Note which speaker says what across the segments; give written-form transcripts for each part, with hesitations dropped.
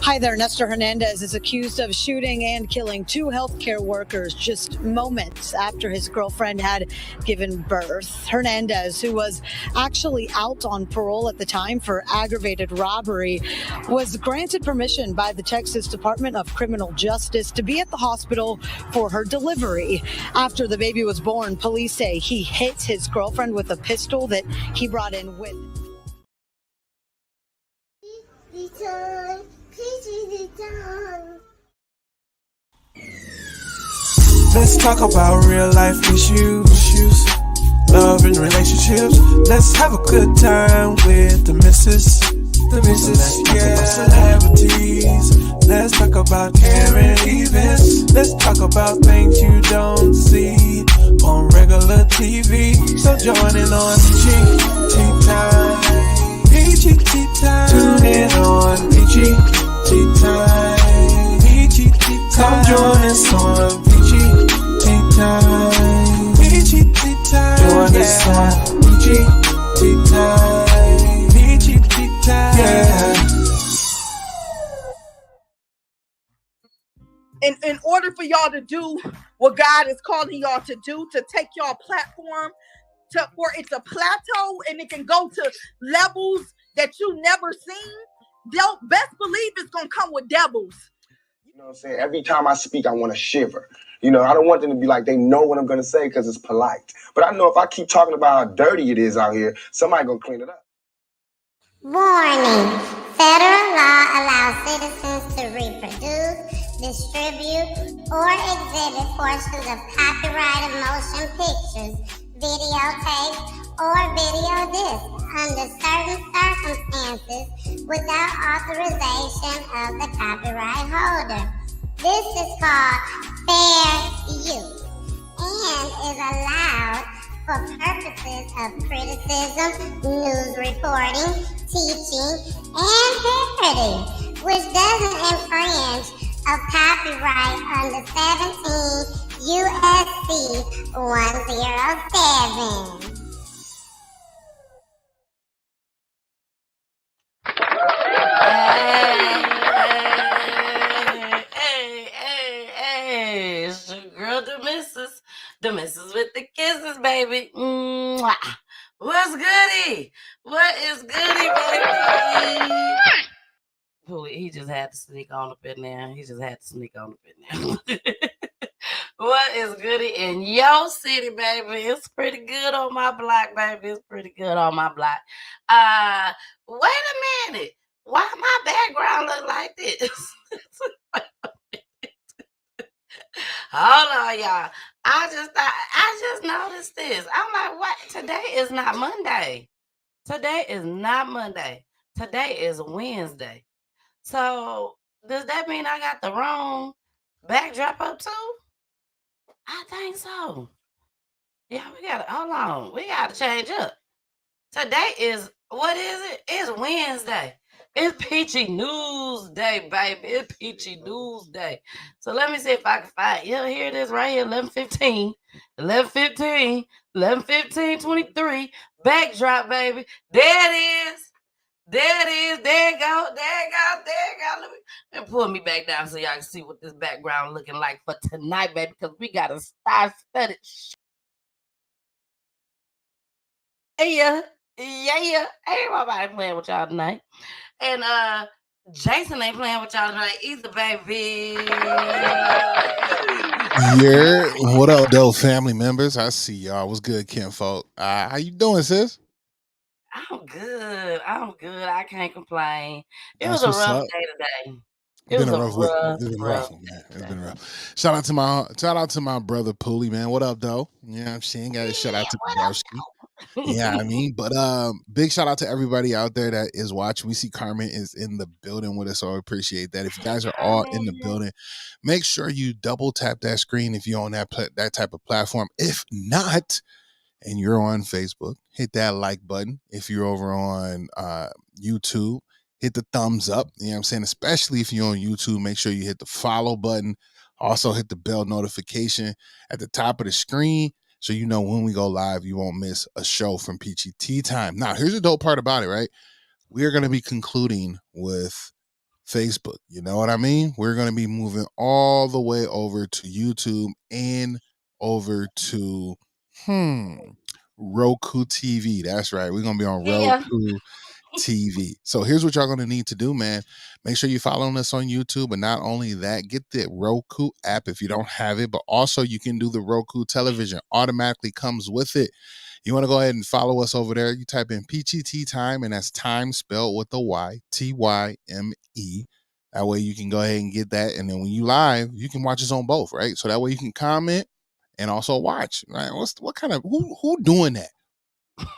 Speaker 1: Hi there. Nestor Hernandez is accused of shooting and killing two healthcare workers just moments after his girlfriend had given birth. Hernandez, who was actually out on parole at the time for aggravated robbery, was granted permission by the Texas Department of Criminal Justice to be at the hospital for her delivery. After the baby was born, police say he hit his girlfriend with a pistol that he brought in with.
Speaker 2: Let's talk about real life issues, love and relationships. Let's have a good time with the missus, yeah. Celebrities. Let's talk about current events. Let's talk about things you don't see on regular TV. So join in on PGT Time. PGT Time. Tune in on PGT Time. PGT Time. Come join us on PGT Time. PGT Time. Join us on PGT Time. PGT Time. Yeah.
Speaker 3: In order for y'all to do what God is calling y'all to do, to take y'all platform to where it's a plateau and it can go to levels that you never seen, they'll best believe it's gonna come with devils.
Speaker 4: You know what I'm saying? Every time I speak, I want to shiver. You know, I don't want them to be like they know what I'm gonna say because it's polite. But I know if I keep talking about how dirty it is out here, somebody gonna clean it up.
Speaker 5: Warning. Federal law allows citizens to reproduce, distribute, or exhibit portions of copyrighted motion pictures, videotapes, or video discs under certain circumstances without authorization of the copyright holder. This is called fair use and is allowed for purposes of criticism, news reporting, teaching, and parody, which doesn't infringe of copyright under 17 U.S.C. 107.
Speaker 6: Hey, it's your girl, the missus with the kisses, baby. Mwah. What's goody? What is goody, baby? He just had to sneak on up in there. What is goody in your city, baby? It's pretty good on my block, baby. It's pretty good on my block. Wait a minute. Why my background look like this? Hold on, y'all. I just noticed this. I'm like, what? Today is not Monday. Today is Wednesday. So does that mean I got the wrong backdrop up too? I think so. Yeah, hold on. We gotta change up. Today is, what is it? It's Wednesday. It's Peachy News Day, baby. It's Peachy News Day. So let me see if I can find, here it is right here, 11:15, 23, backdrop, baby. There it is. There it go. Let me pull me back down so y'all can see what this background looking like for tonight, baby, because we got a star-studded Yeah. Ain't nobody playing with y'all tonight. And Jason ain't playing with y'all tonight either, baby.
Speaker 7: Yeah, what up, though, family members? I see y'all. What's good, Kinfolk? How you doing, sis?
Speaker 6: I'm good. I can't complain. It
Speaker 7: That's
Speaker 6: was a
Speaker 7: what's
Speaker 6: rough
Speaker 7: up.
Speaker 6: day today.
Speaker 7: It's been a rough week. It's been rough, man. It's been rough. Shout out to my brother Pooley, man. What up, though? You know what I'm saying? Got to shout out to Barsky. Yeah, I mean, but big shout out to everybody out there that is watching. We see Carmen is in the building with us, so I appreciate that. If you guys are all in the building, make sure you double tap that screen if you're on that type of platform. If not, and you're on Facebook, hit that like button. If you're over on YouTube, hit the thumbs up. You know what I'm saying? Especially if you're on YouTube, make sure you hit the follow button. Also hit the bell notification at the top of the screen so you know when we go live, you won't miss a show from PGT Time. Now, here's the dope part about it, right? We are going to be concluding with Facebook. You know what I mean? We're going to be moving all the way over to YouTube and over to Roku TV. That's right. We're going to be on Roku TV. So here's what y'all going to need to do, man. Make sure you're following us on YouTube. But not only that, get the Roku app if you don't have it, but also you can do the Roku television. Automatically comes with it. You want to go ahead and follow us over there. You type in PGT Time, and that's time spelled with a Y, TYME. That way you can go ahead and get that. And then when you live, you can watch us on both, right? So that way you can comment and also watch, right? What kind of, who doing that?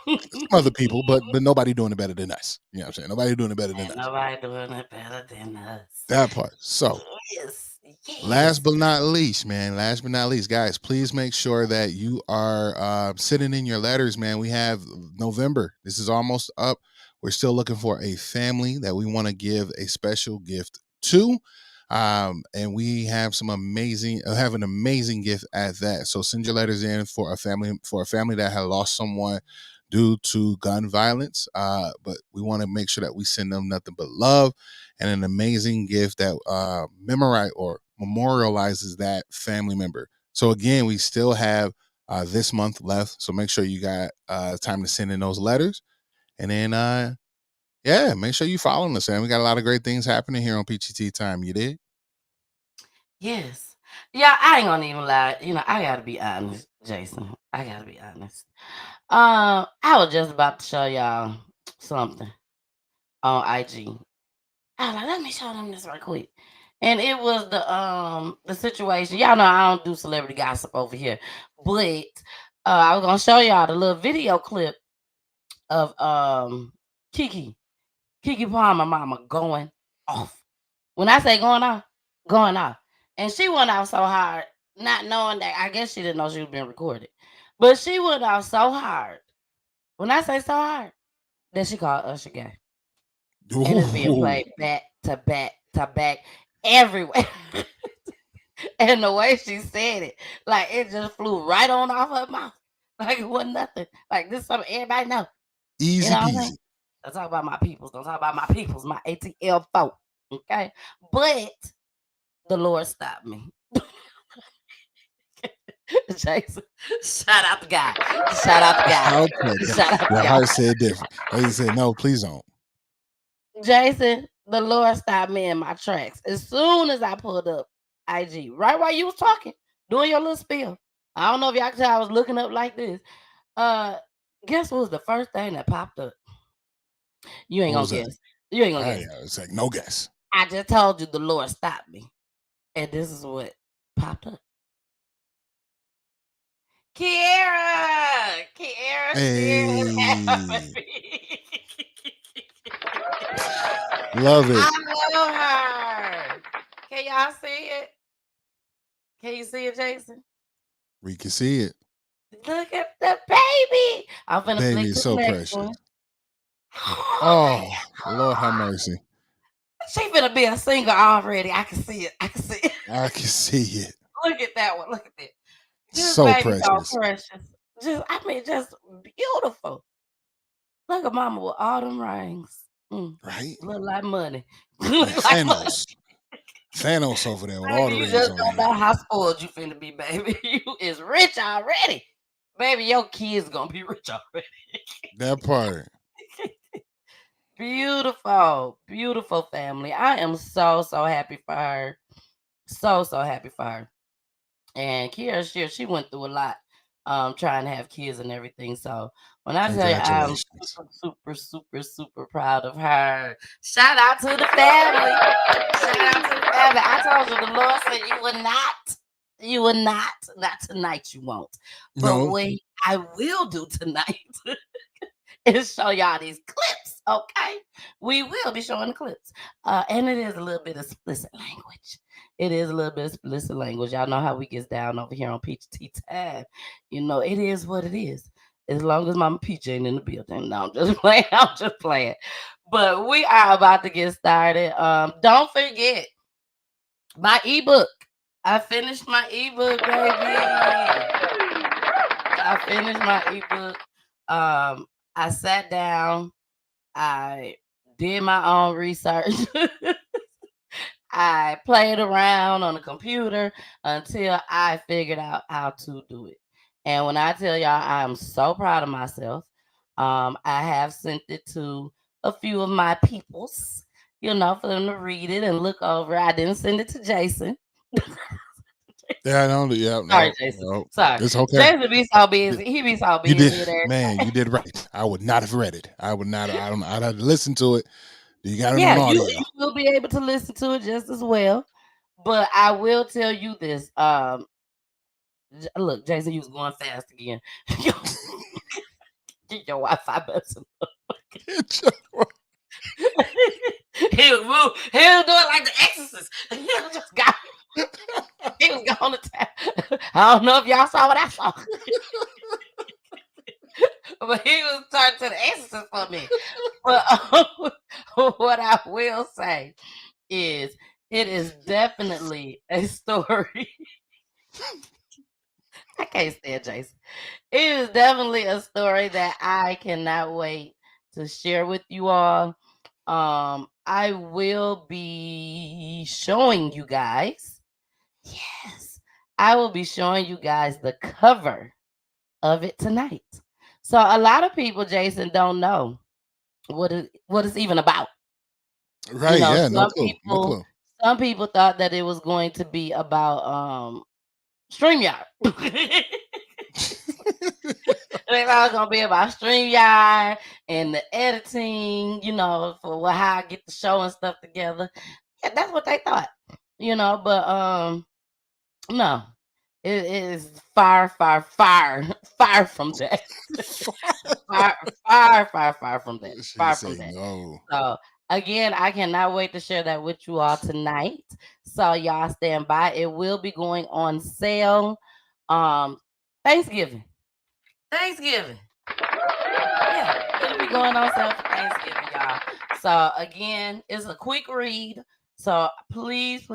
Speaker 7: Some other people, but nobody doing it better than us. You know what I'm saying? Nobody doing it better than us.
Speaker 6: Nobody doing it better than us.
Speaker 7: That part. So, last but not least, guys, please make sure that you are sitting in your letters, man. We have November. This is almost up. We're still looking for a family that we want to give a special gift to. And we have an amazing gift at that. So send your letters in for a family that had lost someone due to gun violence. But we want to make sure that we send them nothing but love and an amazing gift that memorializes that family member. So again, we still have this month left. So make sure you got time to send in those letters. And then make sure you following us, man. We got a lot of great things happening here on PGT Time. You did?
Speaker 6: Yes. Yeah, I ain't gonna even lie. I gotta be honest, Jason. I gotta be honest. I was just about to show y'all something on IG. I was like, let me show them this right quick. And it was the situation. Y'all know I don't do celebrity gossip over here, but I was gonna show y'all the little video clip of Keke Palmer mama going off. When I say going off, and she went off so hard, not knowing that. I guess she didn't know she was being recorded, but she went off so hard. When I say so hard, that she called Usher gay. And it's being played back to back to back everywhere. And the way she said it, like it just flew right on off her mouth. Like it wasn't nothing. Like this is something everybody know.
Speaker 7: Easy peasy.
Speaker 6: Don't talk about my peoples. Don't talk about my peoples. My ATL folk. Okay. But the Lord stopped me. Jason, shout out the guy. Shout out the guy.
Speaker 7: Okay. Your heart said different. He said, no, please don't.
Speaker 6: Jason, the Lord stopped me in my tracks. As soon as I pulled up IG, right while you was talking, doing your little spiel. I don't know if y'all can tell I was looking up like this. Guess what was the first thing that popped up? You ain't gonna guess. You ain't gonna guess.
Speaker 7: It's like no guess.
Speaker 6: I just told you the Lord stopped me. And this is what popped up. Kiara.
Speaker 7: Hey. Love it.
Speaker 6: I love her. Can y'all see it? Can you see it, Jason?
Speaker 7: We can see it.
Speaker 6: Look at the baby. I'm finna
Speaker 7: baby
Speaker 6: flick
Speaker 7: is
Speaker 6: to
Speaker 7: so
Speaker 6: the next
Speaker 7: precious.
Speaker 6: one.
Speaker 7: Oh, Lord have mercy.
Speaker 6: She finna be a singer already. I can see it.
Speaker 7: I can see it.
Speaker 6: Look at that one. Look at that. Just
Speaker 7: so
Speaker 6: baby,
Speaker 7: precious.
Speaker 6: so precious. Just beautiful. Look at mama with all them rings.
Speaker 7: Right?
Speaker 6: Look like money.
Speaker 7: Thanos over there with all the rings
Speaker 6: just
Speaker 7: on.
Speaker 6: Don't know how spoiled you finna be, baby. You is rich already. Baby, your kids gonna be rich already.
Speaker 7: That part.
Speaker 6: Beautiful family. I am so happy for her. So happy for her. And Kiara, she went through a lot trying to have kids and everything. So when I tell you I'm super proud of her. Shout out to the family. I told you the Lord said you will not tonight, you won't. But what I will do tonight is show y'all these clips, okay? We will be showing the clips. And it is a little bit of explicit language. Y'all know how we get down over here on PGT Time. It is what it is. As long as Mama Peach ain't in the building. No, I'm just playing. But we are about to get started. Don't forget my ebook. I finished my ebook, baby. I sat down. I did my own research. I played around on the computer until I figured out how to do it. And when I tell y'all, I'm so proud of myself. I have sent it to a few of my peoples, for them to read it and look over. I didn't send it to Jason.
Speaker 7: Yeah, I know. Yeah,
Speaker 6: Sorry, Jason.
Speaker 7: no.
Speaker 6: Sorry.
Speaker 7: It's okay.
Speaker 6: Jason be so busy. He be so busy.
Speaker 7: You did, man. You did right. I would not have read it. I would not. I'd have listened to it. You got it on audio.
Speaker 6: You will be able to listen to it just as well. But I will tell you this. Look, Jason, you was going fast again. Get your Wi-Fi messing up. He'll move. He'll do it like the Exorcist. He'll just go. He was going to town. I don't know if y'all saw what I saw. But he was turning to the Exorcist for me. But what I will say is it is definitely a story. I can't stand Jason. It is definitely a story that I cannot wait to share with you all. I will be showing you guys. Yes, I will be showing you guys the cover of it tonight. So a lot of people, Jason, don't know what it's even about.
Speaker 7: Right? Yeah, no clue.
Speaker 6: Some people thought that it was going to be about StreamYard. They thought it was gonna be about StreamYard and the editing, for how I get the show and stuff together. Yeah, that's what they thought, but no. It is far from that. far from that. Far from that.
Speaker 7: No.
Speaker 6: So again, I cannot wait to share that with you all tonight. So y'all stand by. It will be going on sale. Thanksgiving. Yeah, it'll be going on sale for Thanksgiving, y'all. So again, it's a quick read. So please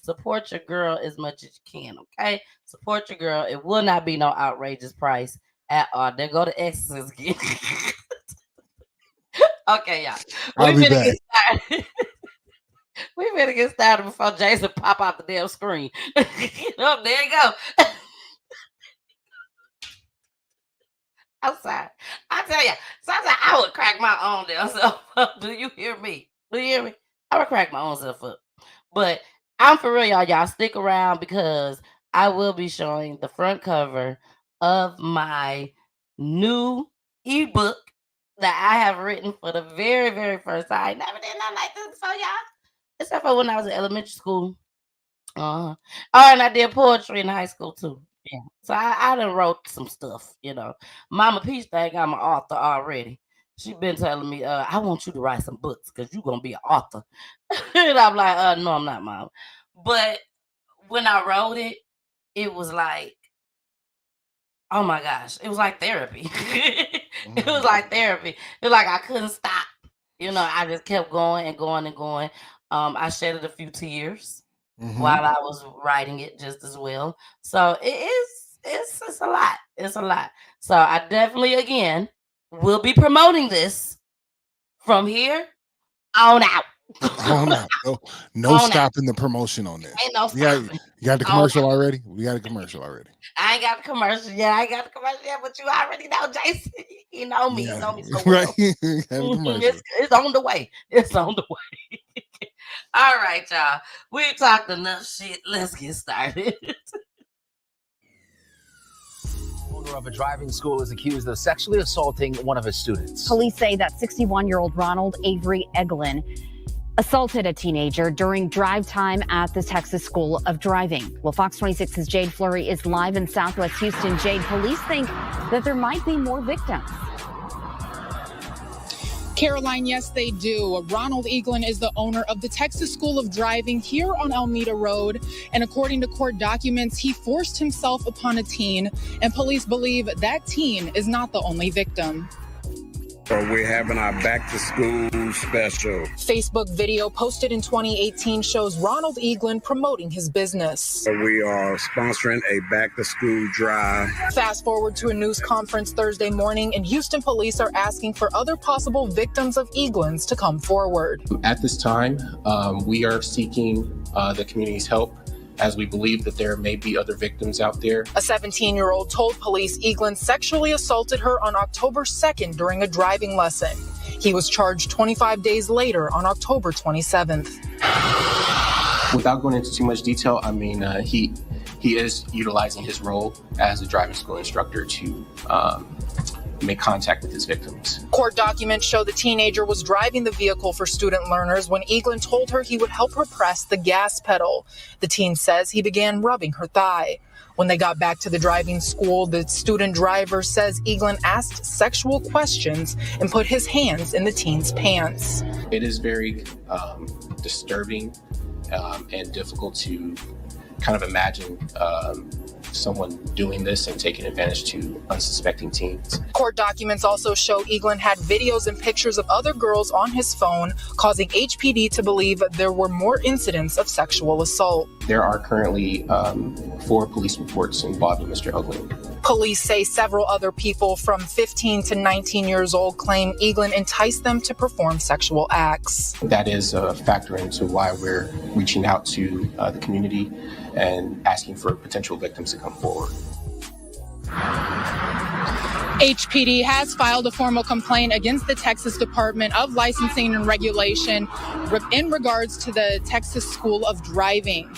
Speaker 6: support your girl as much as you can, okay? Support your girl. It will not be no outrageous price at all. There go the Exorcist again. Okay, y'all.
Speaker 7: I'll be back.
Speaker 6: We better get started before Jason pop out the damn screen. There you go. I'm sorry. I tell you, sometimes I would crack my own damn self up. Do you hear me? I would crack my own self up. But I'm for real, y'all. Y'all stick around because I will be showing the front cover of my new ebook that I have written for the very, very first time. I never did nothing like this before, y'all. Except for when I was in elementary school. Oh, and I did poetry in high school too. Yeah. So I done wrote some stuff, Mama Peach think I'm an author already. She been telling me, I want you to write some books because you're going to be an author. And I'm like, no, I'm not, Mom. But when I wrote it, it was like, oh my gosh, it was like therapy. It was like therapy. It was like I couldn't stop. I just kept going and going and going. I shedded a few tears while I was writing it just as well. So it's a lot. It's a lot. So I definitely, again, will be promoting this from here on out.
Speaker 7: No stopping the promotion on this.
Speaker 6: Ain't no stopping.
Speaker 7: You got the commercial already? We got a commercial already.
Speaker 6: I ain't got the commercial yet. But you already know, Jason. You know me.
Speaker 7: Yeah.
Speaker 6: You know me so well.
Speaker 7: Right.
Speaker 6: It's on the way. It's on the way. All right, y'all. We talked enough shit. Let's get started.
Speaker 8: Owner of a driving school is accused of sexually assaulting one of his students.
Speaker 9: Police say that 61-year-old Ronald Avery Eglin assaulted a teenager during drive time at the Texas School of Driving. Well, Fox 26's Jade Fleury is live in Southwest Houston. Jade, police think that there might be more victims.
Speaker 10: Caroline, yes, they do. Ronald Eglin is the owner of the Texas School of Driving here on Alameda Road. And according to court documents, he forced himself upon a teen. And police believe that teen is not the only victim.
Speaker 11: So we're having our back to school special.
Speaker 10: Facebook video posted in 2018 shows Ronald Eaglin promoting his business.
Speaker 11: So we are sponsoring a back to school drive.
Speaker 10: Fast forward to a news conference Thursday morning, and Houston police are asking for other possible victims of Eaglin's to come forward.
Speaker 12: At this time, we are seeking the community's help, as we believe that there may be other victims out there.
Speaker 10: A 17-year-old told police Eaglin sexually assaulted her on October 2nd during a driving lesson. He was charged 25 days later on October 27th.
Speaker 12: Without going into too much detail, I mean, he is utilizing his role as a driving school instructor to make contact with his victims.
Speaker 10: Court documents show the teenager was driving the vehicle for student learners when Eaglin told her he would help her press the gas pedal. The teen says he began rubbing her thigh. When they got back to the driving school, the student driver says Eaglin asked sexual questions and put his hands in the teen's pants.
Speaker 12: It is very disturbing and difficult to kind of imagine someone doing this and taking advantage to unsuspecting teens.
Speaker 10: Court documents also show Eaglin had videos and pictures of other girls on his phone, causing HPD to believe there were more incidents of sexual assault.
Speaker 12: There are currently 4 police reports involving Mr. Eaglin.
Speaker 10: Police say several other people from 15 to 19 years old claim Eaglin enticed them to perform sexual acts.
Speaker 12: That is a factor into why we're reaching out to the community and asking for potential victims to come forward.
Speaker 10: HPD has filed a formal complaint against the Texas Department of Licensing and Regulation in regards to the Texas School of Driving.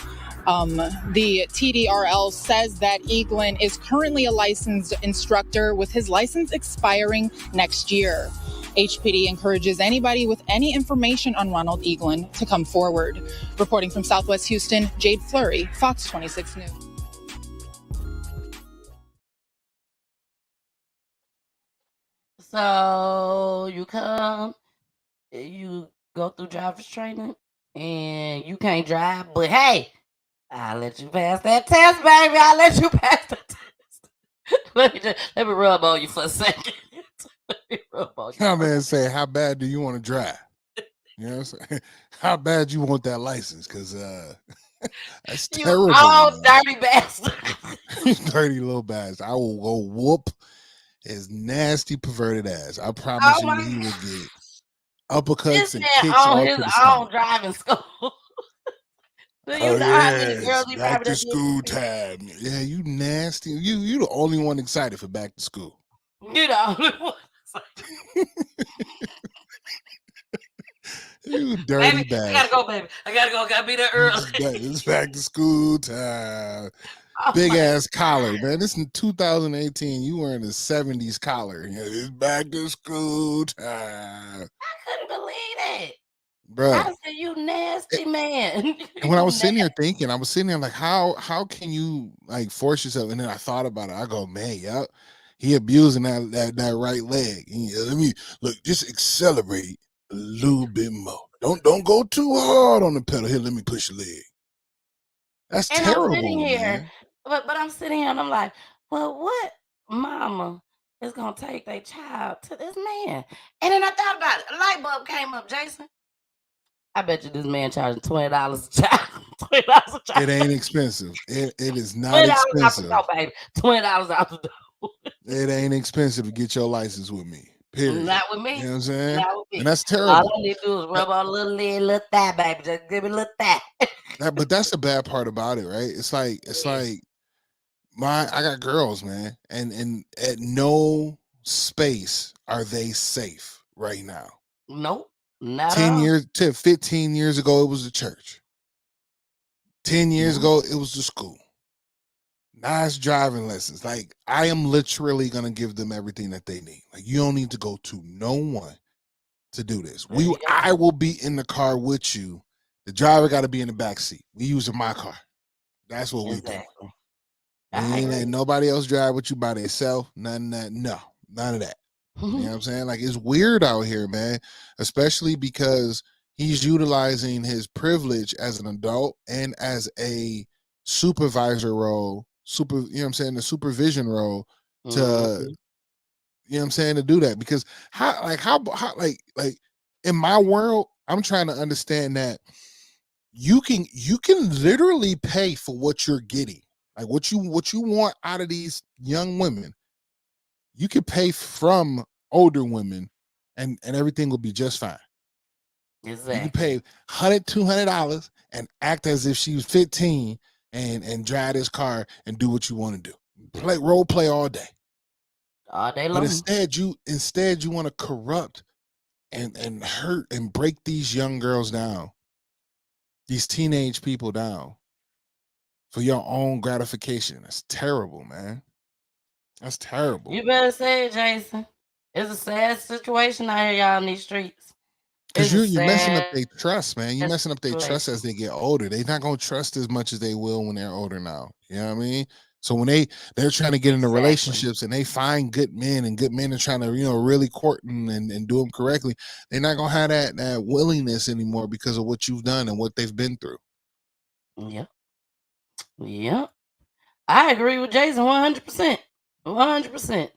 Speaker 10: The TDRL says that Eaglin is currently a licensed instructor with his license expiring next year. HPD encourages anybody with any information on Ronald Eaglin to come forward. Reporting from Southwest Houston, Jade Fleury, Fox 26 News.
Speaker 6: So you come, you go through driver's training, and you can't drive, but hey, I'll let you pass that test, baby. I'll let you pass the test. let me rub on you for a second.
Speaker 7: Come in and say, how bad do you want to drive? You know what I'm saying? How bad you want that license? Because that's terrible.
Speaker 6: Oh, dirty bastard.
Speaker 7: You dirty little bastard. I will go whoop his nasty, perverted ass. I promise you he will get uppercuts and kicks
Speaker 6: on
Speaker 7: off
Speaker 6: his
Speaker 7: to the
Speaker 6: own
Speaker 7: side.
Speaker 6: driving school.
Speaker 7: Oh, yes. Back to school time. Yeah, you nasty. You the only one excited for back to school.
Speaker 6: You the only one.
Speaker 7: You dirty
Speaker 6: baby,
Speaker 7: bastard.
Speaker 6: I gotta go, baby. I gotta go. Gotta be there early.
Speaker 7: It's back to school time. Big ass collar, man. This in 2018. You wearing a 70s collar. Yeah, it's back to school time.
Speaker 6: I couldn't believe it.
Speaker 7: Bro.
Speaker 6: I said, you nasty man.
Speaker 7: And when I was sitting here thinking, I was sitting there like, how can you like force yourself? And then I thought about it. I go, man, yep. He abusing that right leg. Let me look, just accelerate a little bit more. Don't go too hard on the pedal. Here, let me push your leg. That's
Speaker 6: and
Speaker 7: terrible.
Speaker 6: I'm sitting here,
Speaker 7: man.
Speaker 6: but I'm sitting here and I'm like, well, what mama is gonna take their child to this man? And then I thought about it. A light bulb came up, Jason. I bet you this man charging $20 a child. $20 a child.
Speaker 7: It ain't expensive. It is not expensive.
Speaker 6: Out the door, baby. $20 out the door.
Speaker 7: It ain't expensive to get your license with me. Period.
Speaker 6: Not with me.
Speaker 7: You know what I'm saying?
Speaker 6: Not with me.
Speaker 7: And that's terrible.
Speaker 6: All I need to do is rub on a little leg, little thigh, baby. Just give me a little thigh.
Speaker 7: But that's the bad part about it, right? It's like I got girls, man, and at no space are they safe right now.
Speaker 6: Nope. Not
Speaker 7: 10 years to 15 years ago, it was the church. 10 years ago, it was the school. Now it's driving lessons. Like, I am literally gonna give them everything that they need. Like, you don't need to go to no one to do this. I will be in the car with you. The driver got to be in the back seat. We using my car. That's what we do. We ain't letting nobody else drive with you by themselves. None of that. No, none of that. You know what I'm saying? Like, it's weird out here, man, especially because he's utilizing his privilege as an adult and as a supervisor role, you know what I'm saying, the supervision role to You know what I'm saying? To do that, because how in my world, I'm trying to understand that you can literally pay for what you're getting, like what you want out of these young women. You can pay from older women, and everything will be just fine.
Speaker 6: Exactly.
Speaker 7: You can pay $100-$200 and act as if she was 15 and drive this car and do what you want to do. Role play all day.
Speaker 6: All day long.
Speaker 7: But instead you want to corrupt and hurt and break these young girls down, these teenage people down for your own gratification. That's terrible, man. That's terrible.
Speaker 6: You better say it, Jason. It's a sad situation out here, y'all, in these streets.
Speaker 7: Because you're messing up their trust, man. You're messing up their trust as they get older. They're not going to trust as much as they will when they're older now. You know what I mean? So when they're trying to get into relationships and they find good men, and good men are trying to, really courting and do them correctly, they're not going to have that willingness anymore because of what you've done and what they've been through.
Speaker 6: Yep. Yep. I agree with Jason 100%. 100%.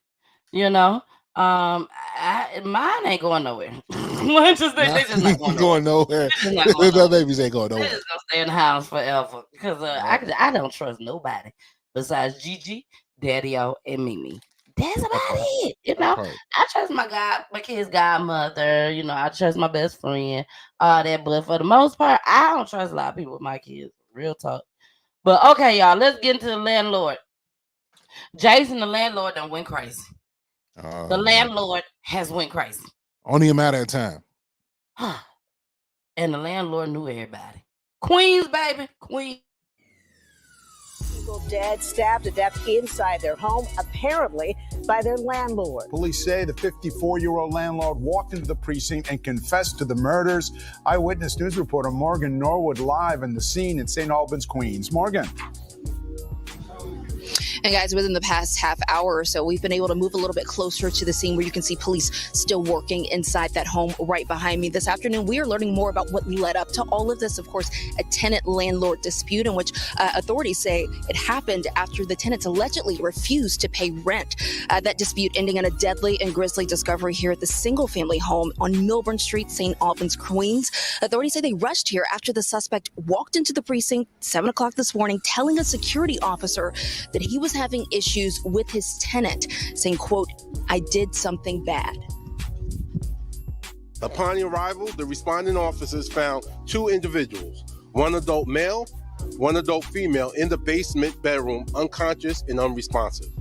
Speaker 6: Mine ain't going nowhere. They just not
Speaker 7: going nowhere. My babies ain't going nowhere.
Speaker 6: They're just gonna stay in the house forever because I don't trust nobody besides Gigi, Daddy-O, and Mimi. That's about it. I trust my kid's godmother. I trust my best friend, all that. But for the most part, I don't trust a lot of people with my kids. Real talk. But okay, y'all, let's get into the landlord. Jason, the landlord, done went crazy. The landlord has went crazy.
Speaker 7: Only a matter of time.
Speaker 6: And the landlord knew everybody. Queens, baby. Queens.
Speaker 13: Dead, stabbed to death inside their home, apparently by their landlord.
Speaker 14: Police say the 54-year-old landlord walked into the precinct and confessed to the murders. Eyewitness News reporter Morgan Norwood live in the scene in St. Albans, Queens. Morgan.
Speaker 15: And guys, within the past half hour or so, we've been able to move a little bit closer to the scene where you can see police still working inside that home right behind me. This afternoon, we are learning more about what led up to all of this. Of course, a tenant-landlord dispute in which authorities say it happened after the tenants allegedly refused to pay rent. That dispute ending in a deadly and grisly discovery here at the single-family home on Milburn Street, St. Albans, Queens. Authorities say they rushed here after the suspect walked into the precinct 7 o'clock this morning, telling a security officer that he was having issues with his tenant, saying, quote, "I did something bad."
Speaker 16: Upon arrival, the responding officers found 2 individuals, one adult male, one adult female, in the basement bedroom, unconscious and unresponsive.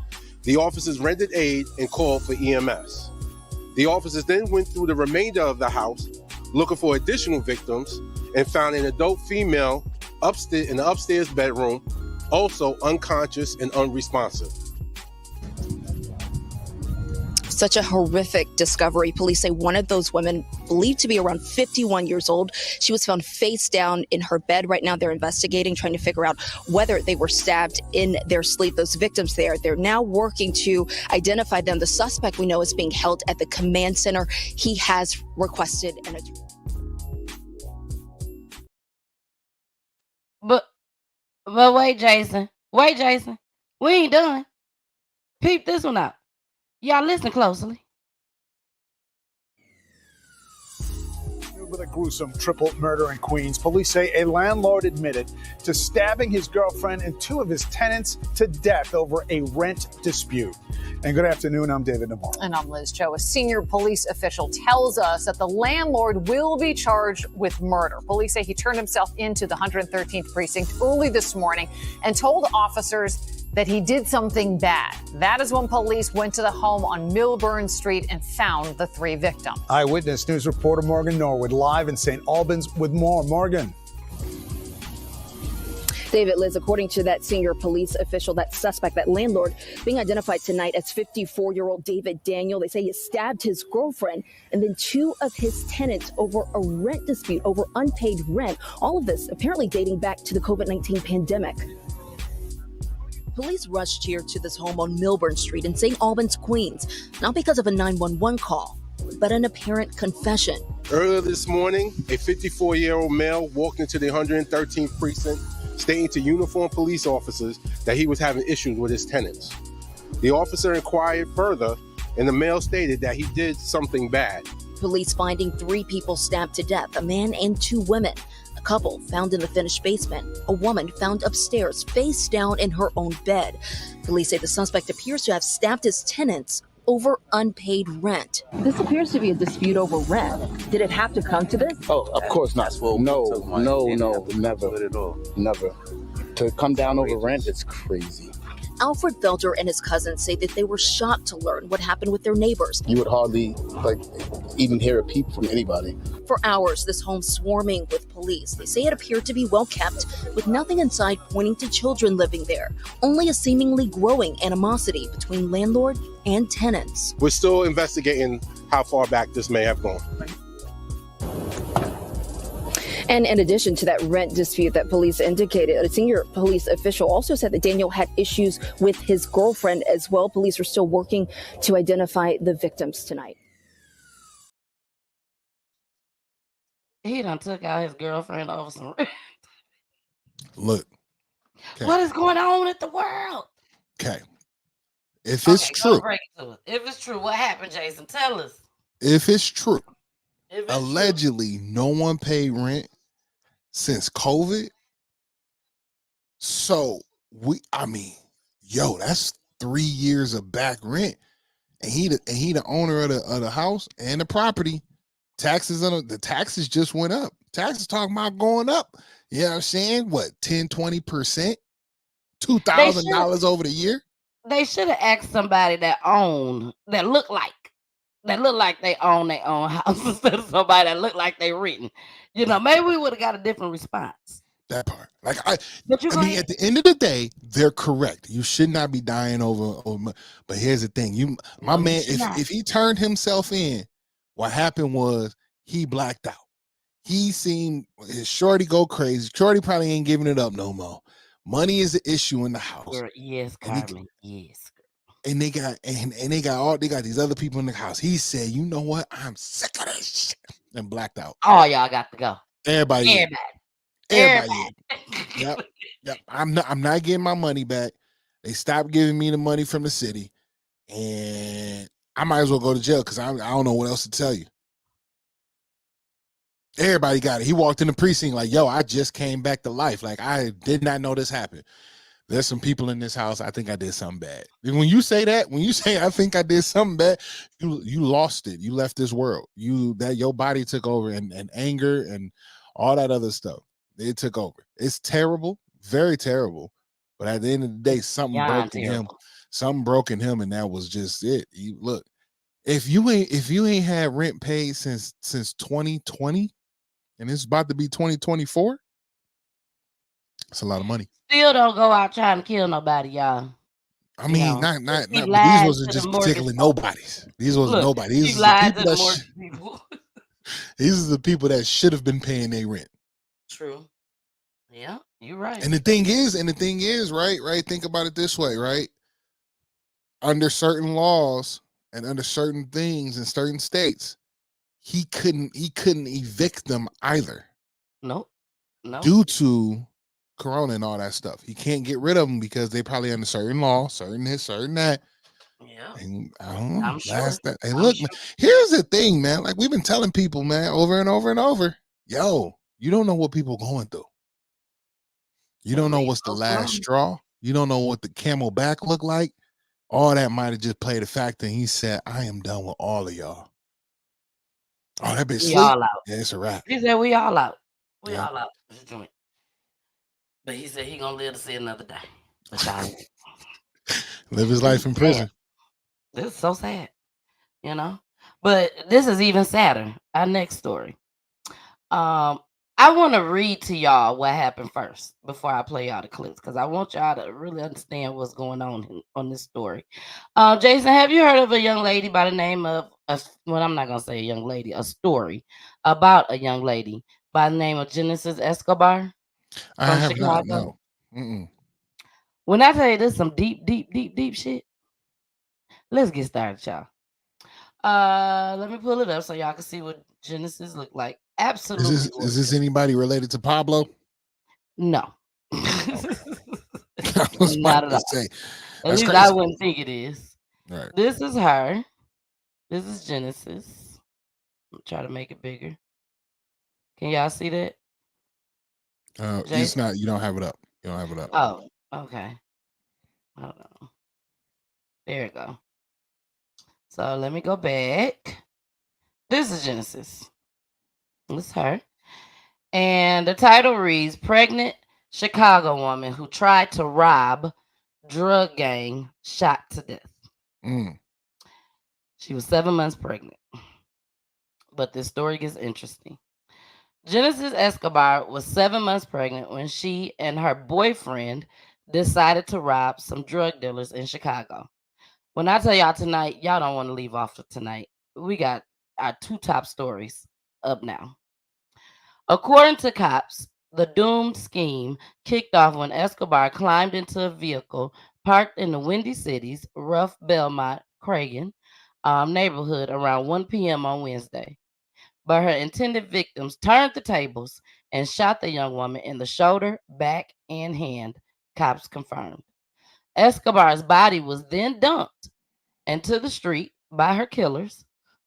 Speaker 16: The officers rendered aid and called for EMS. The officers then went through the remainder of the house looking for additional victims and found an adult female upstairs in the upstairs bedroom, also unconscious and unresponsive.
Speaker 15: Such a horrific discovery. Police say one of those women, believed to be around 51 years old, she was found face down in her bed. Right now, they're investigating, trying to figure out whether they were stabbed in their sleep. Those victims there, they're now working to identify them. The suspect we know is being held at the command center. He has requested an attorney.
Speaker 6: But wait, Jason. We ain't done. Peep this one out. Y'all listen closely.
Speaker 14: With a gruesome triple murder in Queens, police say a landlord admitted to stabbing his girlfriend and 2 of his tenants to death over a rent dispute. And good afternoon, I'm David Navarro.
Speaker 17: And I'm Liz Cho. A senior police official tells us that the landlord will be charged with murder. Police say he turned himself into the 113th precinct early this morning and told officers that he did something bad. That is when police went to the home on Milburn Street and found the 3 victims.
Speaker 14: Eyewitness News reporter Morgan Norwood live in St. Albans with more. Morgan.
Speaker 15: David, Liz, according to that senior police official, that suspect, that landlord, being identified tonight as 54-year-old David Daniel. They say he stabbed his girlfriend and then 2 of his tenants over a rent dispute, over unpaid rent. All of this apparently dating back to the COVID-19 pandemic. Police rushed here to this home on Milburn Street in St. Albans, Queens, not because of a 911 call, but an apparent confession.
Speaker 16: Earlier this morning, a 54-year-old male walked into the 113th precinct, stating to uniformed police officers that he was having issues with his tenants. The officer inquired further and the male stated that he did something bad.
Speaker 15: Police finding 3 people stabbed to death, a man and 2 women. A couple found in the finished basement. A woman found upstairs, face down in her own bed. Police say the suspect appears to have stabbed his tenants over unpaid rent.
Speaker 18: This appears to be a dispute over rent. Did it have to come to this?
Speaker 19: Oh, of course not. No, never. To come down over rent, it's crazy.
Speaker 15: Alfred Felder and his cousins say that they were shocked to learn what happened with their neighbors.
Speaker 19: You would hardly even hear a peep from anybody.
Speaker 15: For hours, this home swarming with police. They say it appeared to be well kept, with nothing inside pointing to children living there. Only a seemingly growing animosity between landlord and tenants.
Speaker 16: We're still investigating how far back this may have gone.
Speaker 18: And in addition to that rent dispute that police indicated, a senior police official also said that Daniel had issues with his girlfriend as well. Police are still working to identify the victims tonight.
Speaker 6: He done took out his girlfriend over some rent.
Speaker 7: Look. Okay.
Speaker 6: What is going on with the world?
Speaker 7: Okay. If it's true.
Speaker 6: Break it to us. If it's true, what happened, Jason? Tell us.
Speaker 7: If it's true. Allegedly, no one paid rent since COVID. So that's 3 years of back rent. And he the owner of the house and the property. The taxes just went up. Taxes talking about going up. You know what I'm saying? What, 10, 20%? $2,000 over the year?
Speaker 6: They should have asked somebody that look like they own their own house instead of somebody that look like they renting. You know, maybe we would have got a different response.
Speaker 7: That part. At the end of the day, they're correct. You should not be dying over. But here's the thing. My man, if he turned himself in, what happened was he blacked out. He seen his shorty go crazy. Shorty probably ain't giving it up no more. Money is an issue in the house.
Speaker 6: Yes, Carmen. Yes.
Speaker 7: And they got these other people in the house. He said, "You know what? I'm sick of this shit," and blacked out.
Speaker 6: Oh, y'all got to go.
Speaker 7: Everybody. Yep. I'm not getting my money back. They stopped giving me the money from the city, and I might as well go to jail because I don't know what else to tell you. Everybody got it. He walked in the precinct like, "Yo, I just came back to life. Like, I did not know this happened. There's some people in this house. I think I did something bad." And when you say I think I did something bad, you lost it. You left this world. Your body took over, and anger and all that other stuff. It took over. It's terrible, very terrible. But at the end of the day, something broke in him. Something broke in him, and that was just it. Look, if you ain't had rent paid since 2020, and it's about to be 2024, it's a lot of money.
Speaker 6: Still don't go out trying to kill nobody, y'all.
Speaker 7: I mean, not but these wasn't just particularly nobodies. These wasn't nobody. These are the people that should have been paying their rent.
Speaker 6: True. Yeah, you're right.
Speaker 7: And the thing is, right? Think about it this way, right? Under certain laws and under certain things in certain states, he couldn't evict them either.
Speaker 6: No.
Speaker 7: Due to Corona and all that stuff. He can't get rid of them because they probably under certain law, certain this, certain that.
Speaker 6: Yeah.
Speaker 7: And I don't know.
Speaker 6: I'm sure.
Speaker 7: Hey, look, man, here's the thing, man. Like we've been telling people, man, over and over and over. Yo, you don't know what people going through. You don't know what's the last straw. You don't know what the camel back look like. All that might have just played a factor. And he said, "I am done with all of y'all." Oh, that bitch sleep?
Speaker 6: All out.
Speaker 7: Yeah, it's a wrap.
Speaker 6: He said, "We all out. We all out." But he said he gonna live to see another day.
Speaker 7: Live his life in prison.
Speaker 6: This is so sad, you know. But this is even sadder. Our next story. I want to read to y'all what happened first before I play y'all the clips because I want y'all to really understand what's going on this story. Jason, have you heard of a young lady by the name of I'm not gonna say a young lady, a story about a young lady by the name of Genesis Escobar?
Speaker 7: I have Chicago. Not. No.
Speaker 6: When I tell you this, some deep shit. Let's get started, y'all. Let me pull it up so y'all can see what Genesis look like. Absolutely.
Speaker 7: Is this anybody related to Pablo?
Speaker 6: No.
Speaker 7: Not
Speaker 6: at all. At least I wouldn't think it is.
Speaker 7: Right.
Speaker 6: This is her. This is Genesis. I'm try to make it bigger. Can y'all see that?
Speaker 7: It's not. You don't have it up. You don't have it up.
Speaker 6: Oh, okay. Hold on. There we go. So let me go back. This is Genesis. This is her. And the title reads, Pregnant Chicago Woman Who Tried to Rob Drug Gang Shot to Death. She was 7 months pregnant. But this story gets interesting. Genesis Escobar was 7 months pregnant when she and her boyfriend decided to rob some drug dealers in Chicago. When I tell y'all tonight, y'all don't want to leave off of tonight. We got our 2 top stories up now. According to cops, the doomed scheme kicked off when Escobar climbed into a vehicle parked in the Windy City's rough Belmont Cragen neighborhood around 1 p.m. on Wednesday. But her intended victims turned the tables and shot the young woman in the shoulder, back, and hand, cops confirmed. Escobar's body was then dumped into the street by her killers,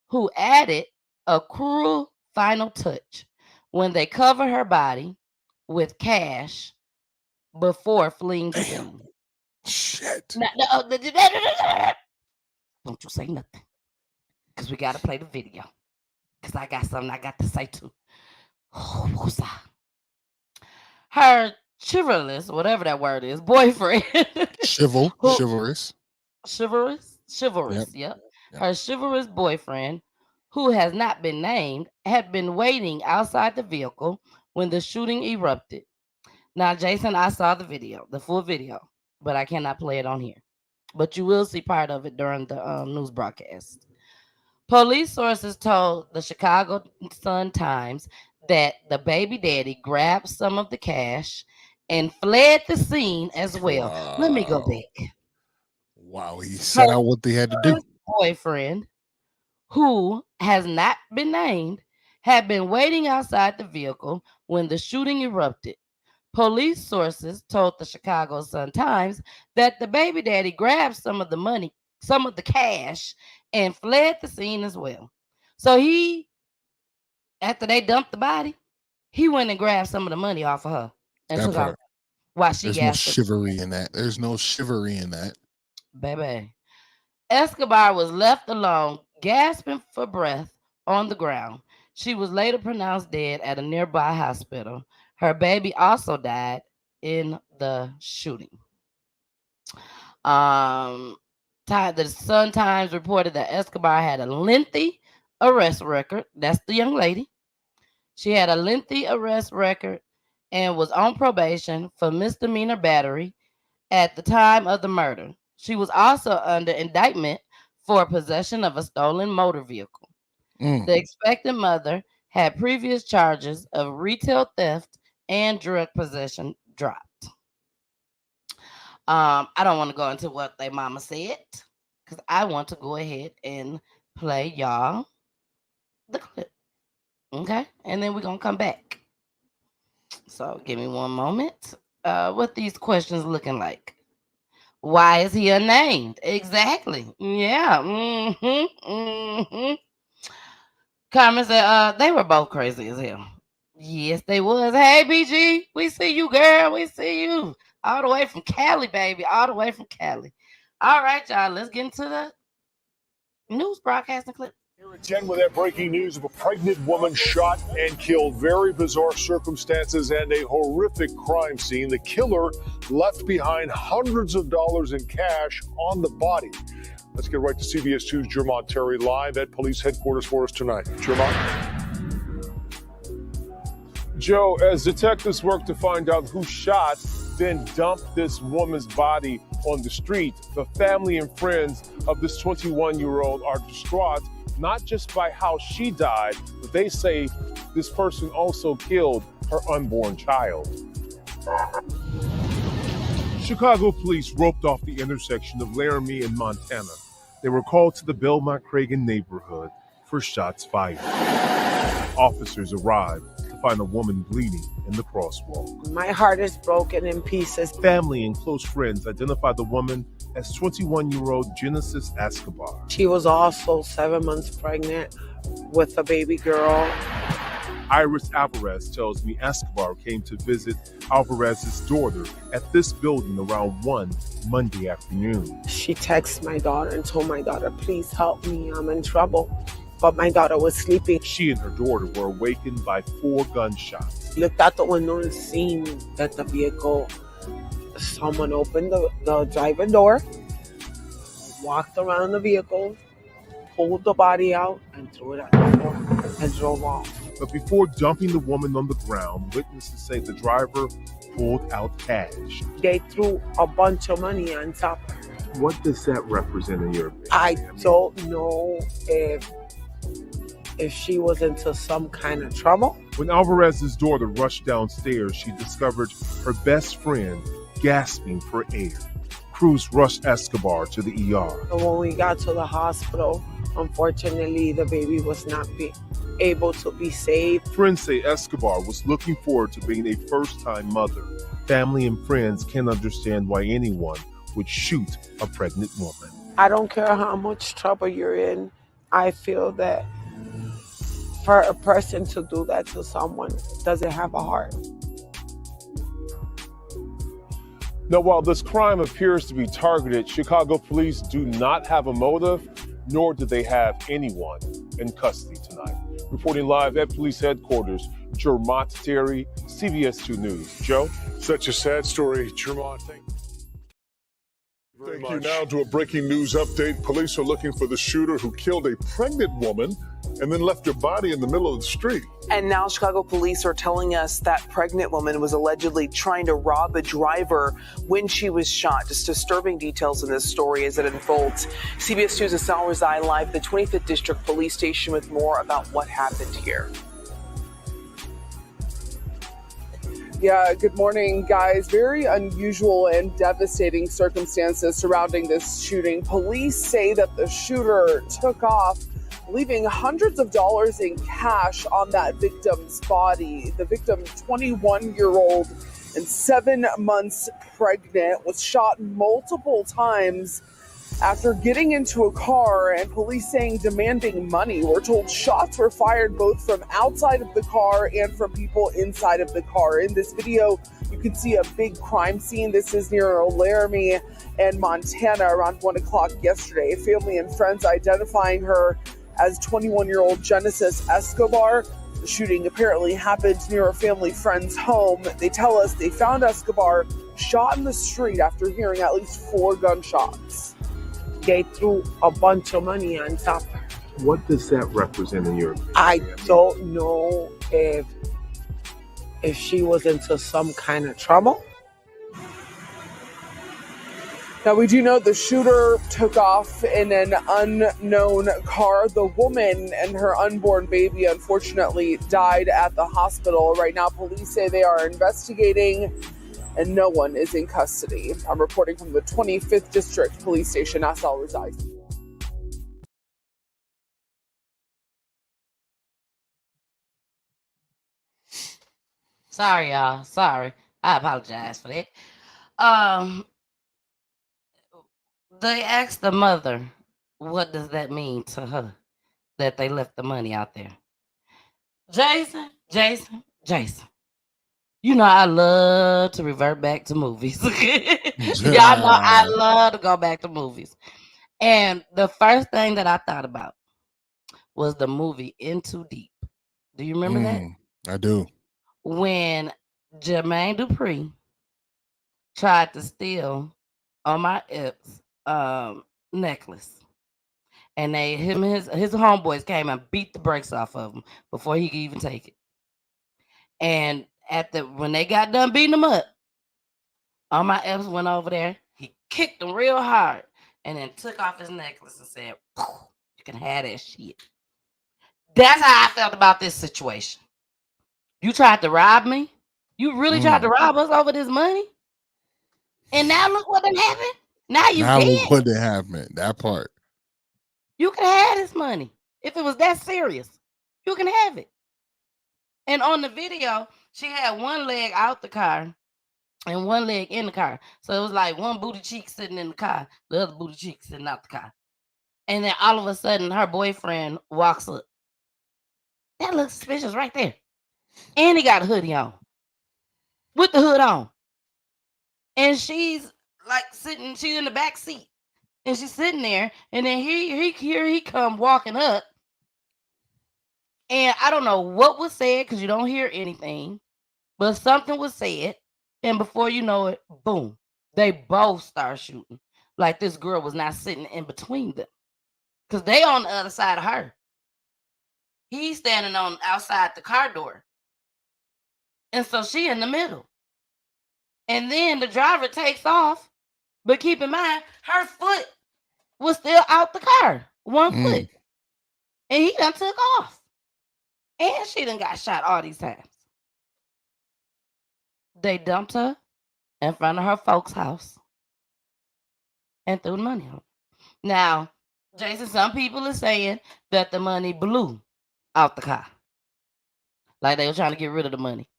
Speaker 6: who added a cruel final touch when they covered her body with cash before fleeing the scene.
Speaker 7: Shit.
Speaker 6: Don't you say nothing, because we got to play the video, because I got something I got to say too. Her chivalrous, whatever that word is, boyfriend.
Speaker 7: Chivalrous.
Speaker 6: Yep. Her chivalrous boyfriend, who has not been named, had been waiting outside the vehicle when the shooting erupted. Now, Jason, I saw the video, the full video, but I cannot play it on here. But you will see part of it during the news broadcast. Police sources told the Chicago Sun-Times that the baby daddy grabbed some of the cash and fled the scene as well.
Speaker 7: Wow.
Speaker 6: Let me go back.
Speaker 7: Wow, he set out what they had to do.
Speaker 6: Boyfriend, who has not been named, had been waiting outside the vehicle when the shooting erupted. Police sources told the Chicago Sun-Times that the baby daddy grabbed some of the money, some of the cash, and fled the scene as well. So he, after they dumped the body, he went and grabbed some of the money off of her and took off while she
Speaker 7: There's no chivalry in that. There's no chivalry in that.
Speaker 6: Baby. Escobar was left alone, gasping for breath on the ground. She was later pronounced dead at a nearby hospital. Her baby also died in the shooting. The Sun-Times reported that Escobar had a lengthy arrest record. That's the young lady. She had a lengthy arrest record and was on probation for misdemeanor battery at the time of the murder. She was also under indictment for possession of a stolen motor vehicle. The expectant mother had previous charges of retail theft and drug possession dropped. I don't want to go into what their mama said, because I want to go ahead and play y'all the clip. Okay? And then we're going to come back. So give me one moment. What these questions looking like? Why is he unnamed? Exactly. Yeah. Carmen said, they were both crazy as hell. Yes, they was. Hey, BG, we see you, girl. We see you. All the way from Cali, baby. All the way from Cali. All right, y'all. Let's get into the news broadcasting clip.
Speaker 14: Here at 10 with that breaking news of a pregnant woman shot and killed. Very bizarre circumstances and a horrific crime scene. The killer left behind hundreds of dollars in cash on the body. Let's get right to CBS 2's Jermont Terry live at police headquarters for us tonight. Jermont.
Speaker 20: Joe, as detectives work to find out who shot, then dumped this woman's body on the street, the family and friends of this 21-year-old are distraught, not just by how she died, but they say this person also killed her unborn child. Chicago police roped off the intersection of Laramie and Montana. They were called to the Belmont Cragen neighborhood for shots fired. Officers arrived to find a woman bleeding in the crosswalk.
Speaker 21: My heart is broken in pieces.
Speaker 20: Family and close friends identified the woman as 21-year-old Genesis Escobar.
Speaker 21: She was also 7 months pregnant with a baby girl.
Speaker 20: Iris Alvarez tells me Escobar came to visit Alvarez's daughter at this building around 1 Monday afternoon.
Speaker 21: She texted my daughter and told my daughter, please help me, I'm in trouble. But my daughter was sleeping.
Speaker 20: She and her daughter were awakened by 4 gunshots.
Speaker 21: Looked out the window and seen that the vehicle, someone opened the driver door, walked around the vehicle, pulled the body out and threw it at the floor and drove off.
Speaker 20: But before dumping the woman on the ground, witnesses say the driver pulled out cash.
Speaker 21: They threw a bunch of money on top of her.
Speaker 20: What does that represent in your opinion?
Speaker 21: I don't know if she was into some kind of trouble.
Speaker 20: When Alvarez's daughter rushed downstairs, she discovered her best friend gasping for air. Crews rushed Escobar to the ER.
Speaker 21: When we got to the hospital, unfortunately, the baby was not able to be saved.
Speaker 20: Friends say Escobar was looking forward to being a first-time mother. Family and friends can't understand why anyone would shoot a pregnant woman.
Speaker 21: I don't care how much trouble you're in. I feel that for a person to do that to someone doesn't have a heart.
Speaker 20: Now, while this crime appears to be targeted, Chicago police do not have a motive, nor do they have anyone in custody tonight. Reporting live at police headquarters, Jermont Terry, CBS 2 News. Joe?
Speaker 22: Such a sad story, Jermont. Thank you. Now to a breaking news update. Police are looking for the shooter who killed a pregnant woman and then left her body in the middle of the street.
Speaker 23: And now Chicago police are telling us that pregnant woman was allegedly trying to rob a driver when she was shot. Just disturbing details in this story as it unfolds. CBS 2's Asal Rezai live at the 25th District Police Station with more about what happened here.
Speaker 24: Yeah, good morning, guys. Very unusual and devastating circumstances surrounding this shooting. Police say that the shooter took off, leaving hundreds of dollars in cash on that victim's body. The victim, 21-year-old and 7 months pregnant, was shot multiple times after getting into a car, and police saying demanding money. We're told shots were fired both from outside of the car and from people inside of the car. In this video, you can see a big crime scene. This is near Laramie and Montana around 1 o'clock yesterday. Family and friends identifying her as 21-year-old Genesis Escobar. The shooting apparently happened near a family friend's home. They tell us they found Escobar shot in the street after hearing at least 4 gunshots.
Speaker 21: They threw a bunch of money on top of her.
Speaker 20: What does that represent in your opinion?
Speaker 21: I don't know if she was into some kind of trouble.
Speaker 24: Now, we do know the shooter took off in an unknown car. The woman and her unborn baby, unfortunately, died at the hospital. Right now, police say they are investigating and no one is in custody. I'm reporting from the 25th District Police Station. Asal Rezai.
Speaker 6: Sorry, y'all. Sorry. I apologize for that. They asked the mother, what does that mean to her that they left the money out there? Jason. You know I love to revert back to movies. Y'all know I love to go back to movies. And the first thing that I thought about was the movie In Too Deep. Do you remember that?
Speaker 7: I do.
Speaker 6: When Jermaine Dupri tried to steal Omar Epps' necklace. And him and his homeboys came and beat the brakes off of him before he could even take it. And when they got done beating him up, Omar Epps went over there. He kicked him real hard and then took off his necklace and said, you can have that shit. That's how I felt about this situation. You tried to rob me? You really tried to rob us over this money? And now look what done happened. Now you dead.
Speaker 7: Look what done happened. That part.
Speaker 6: You can have this money. If it was that serious, you can have it. And on the video, she had one leg out the car and one leg in the car. So it was like one booty cheek sitting in the car, the other booty cheek sitting out the car. And then all of a sudden, her boyfriend walks up. That looks suspicious right there. And he got a hoodie on. With the hood on. And she's like sitting, she's in the back seat. And she's sitting there. And then here he come walking up. And I don't know what was said because you don't hear anything. But something was said. And before you know it, boom. They both start shooting. Like this girl was not sitting in between them. Because they on the other side of her. He's standing on outside the car door. And so she in the middle. And then the driver takes off. But keep in mind, her foot was still out the car. One foot. And he done took off. And she done got shot all these times. They dumped her in front of her folks' house. And threw the money on her. Now, Jason, some people are saying that the money blew out the car. Like they were trying to get rid of the money.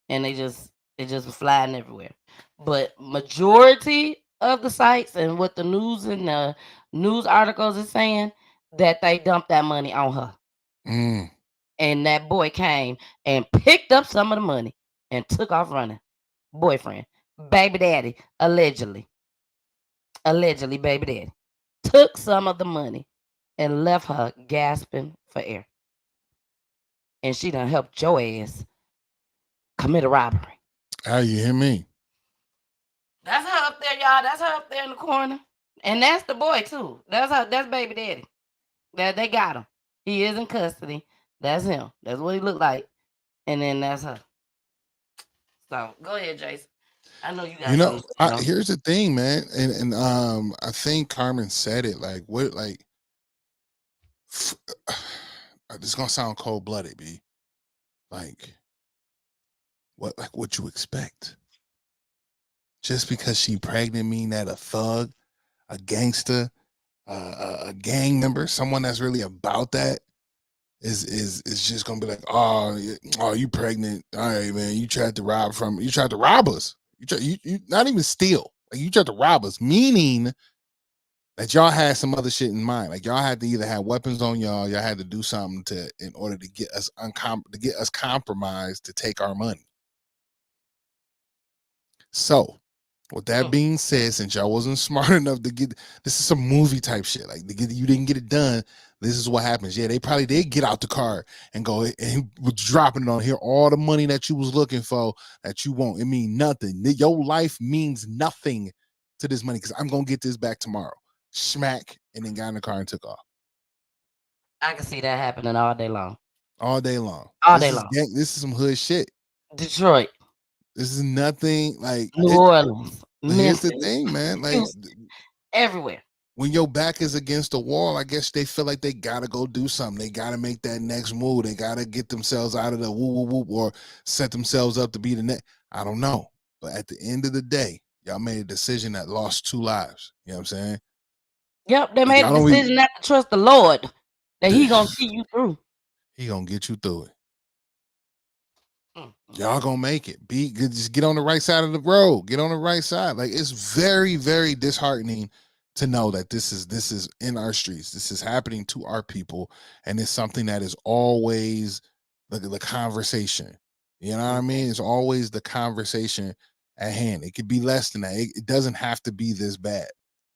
Speaker 6: And it just was flying everywhere. But majority of the sites and what the news and the news articles is saying that they dumped that money on her. And that boy came and picked up some of the money and took off running. Boyfriend, baby daddy, allegedly baby daddy, took some of the money and left her gasping for air. And she done helped your ass commit a robbery.
Speaker 7: How you hear me?
Speaker 6: That's her up there, y'all. That's her up there in the corner. And that's the boy, too. That's baby daddy. That they got him. He is in custody. That's him. That's what he looked like. And then that's her. So go ahead, Jason. I know you got something.
Speaker 7: Here's the thing, man. And I think Carmen said it. Like, what, like, this is gonna sound cold-blooded, B. Like, what you expect? Just because she pregnant mean that a thug, a gangster, a gang member, someone that's really about that is just gonna be like, oh, you pregnant? All right, man. You tried to rob us. You not even steal. Like, you tried to rob us, meaning that y'all had some other shit in mind. Like, y'all had to either have weapons on y'all had to do something in order to get us compromised to take our money. So, with that being said, since y'all wasn't smart enough to get, this is some movie type shit. Like, you didn't get it done. This is what happens. Yeah, they probably did get out the car and go, and he was dropping it on here. All the money that you was looking for that you want, it mean nothing. Your life means nothing to this money because I'm gonna get this back tomorrow. Smack, and then got in the car and took off.
Speaker 6: I can see that happening all day long.
Speaker 7: All day long. This is some hood shit.
Speaker 6: Detroit.
Speaker 7: This is nothing like
Speaker 6: New Orleans.
Speaker 7: Here's the thing, man. Like,
Speaker 6: everywhere.
Speaker 7: When your back is against the wall, I guess they feel like they gotta go do something. They gotta make that next move. They gotta get themselves out of the whoop whoop or set themselves up to be the next. I don't know. But at the end of the day, y'all made a decision that lost 2 lives. You know what I'm saying?
Speaker 6: Yep, they made a decision not to trust the Lord. That he gonna see you through.
Speaker 7: He gonna get you through it. Y'all gonna make it. Just get on the right side of the road. Get on the right side. Like, it's very, very disheartening to know that this is in our streets. This is happening to our people, and it's something that is always the conversation. You know what I mean? It's always the conversation at hand. It could be less than that. It doesn't have to be this bad.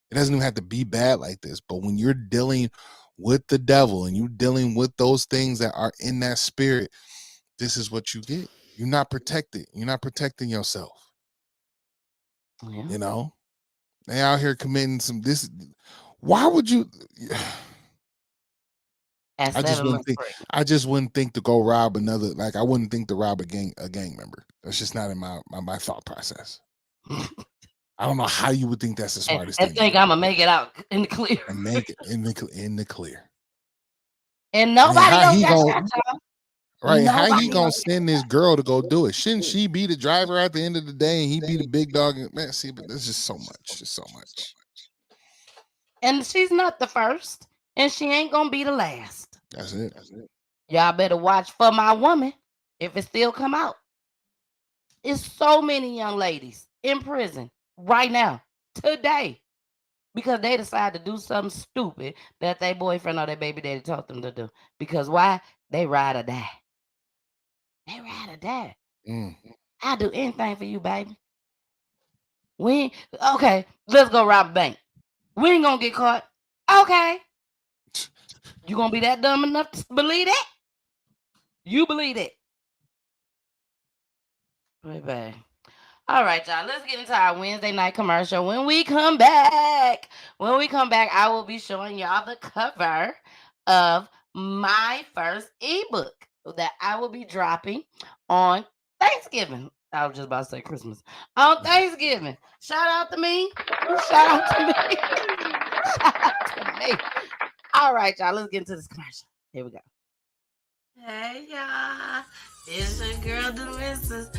Speaker 7: It doesn't even have to be bad like this. But when you're dealing with the devil and you're dealing with those things that are in that spirit, this is what you get. You're not protected. You're not protecting yourself.
Speaker 6: Yeah.
Speaker 7: You know? They out here committing this. Why would you? I just wouldn't think to go rob another. Like, I wouldn't think to rob a gang member. That's just not in my thought process. I don't know how you would think that's the smartest thing.
Speaker 6: I think I'm gonna make it out in the clear.
Speaker 7: And make it in the clear.
Speaker 6: And nobody else got shot, y'all.
Speaker 7: Right? How he gonna send this girl to go do it? Shouldn't she be the driver at the end of the day and he be the big dog? Man, see, but there's just so much.
Speaker 6: And she's not the first, and she ain't gonna be the last.
Speaker 7: That's it.
Speaker 6: Y'all better watch For My Woman if it still come out. It's so many young ladies in prison right now, today, because they decided to do something stupid that their boyfriend or their baby daddy told them to do. Because why? They ride or die. They ride or die. I'll do anything for you, baby. Okay, let's go rob a bank. We ain't gonna get caught. Okay. You gonna be that dumb enough to believe that? You believe it. Baby. All right, y'all. Let's get into our Wednesday night commercial. When we come back, I will be showing y'all the cover of my first ebook that I will be dropping on Thanksgiving. I was just about to say Christmas. On Thanksgiving. Shout out to me. Shout out to me. Shout out to me. All right, y'all. Let's get into this commercial. Here we go. Hey, y'all. It's your girl, the missus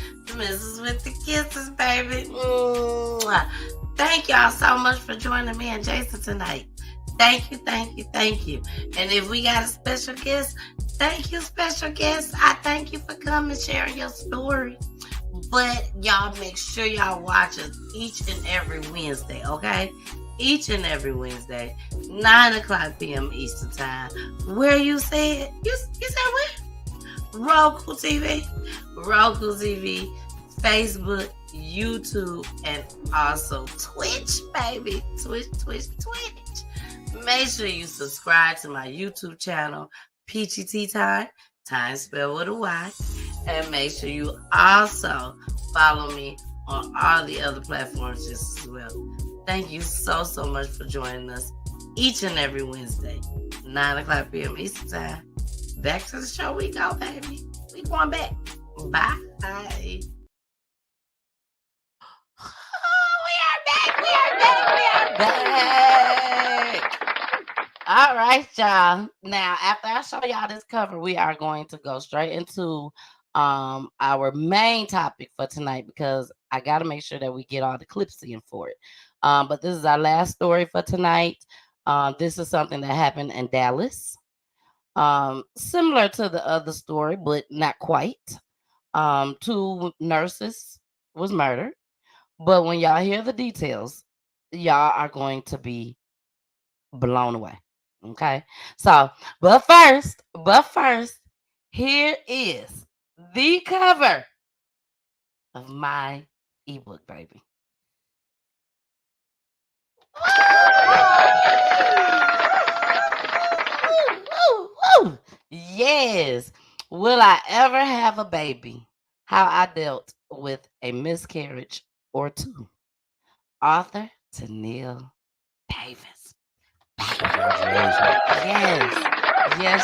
Speaker 6: with the kisses, baby. Mwah. Thank y'all so much for joining me and Jason tonight. Thank you, thank you, thank you. And if we got a special guest, thank you, special guest. I thank you for coming, sharing your story. But y'all make sure y'all watch us each and every Wednesday, okay? Each and every Wednesday, 9:00 p.m. Eastern Time. Where you said? You said where? Roku TV, Facebook, YouTube, and also Twitch, baby. Twitch. Make sure you subscribe to my YouTube channel, PGT Time spelled with a Y. And make sure you also follow me on all the other platforms just as well. Thank you so much for joining us each and every Wednesday, 9:00 p.m. Eastern Time. Back to the show we go, baby. We going back. Bye. We are back. All right, y'all. Now, after I show y'all this cover, we are going to go straight into our main topic for tonight, because I got to make sure that we get all the clips in for it. But this is our last story for tonight. This is something that happened in Dallas. Similar to the other story, but not quite. 2 nurses was murdered. But when y'all hear the details, y'all are going to be blown away. Okay? So, but first, here is the cover of my ebook, baby. Woo. Yes. Will I ever have a baby? How I dealt with a miscarriage or 2. Author Tennille Davis. Yes.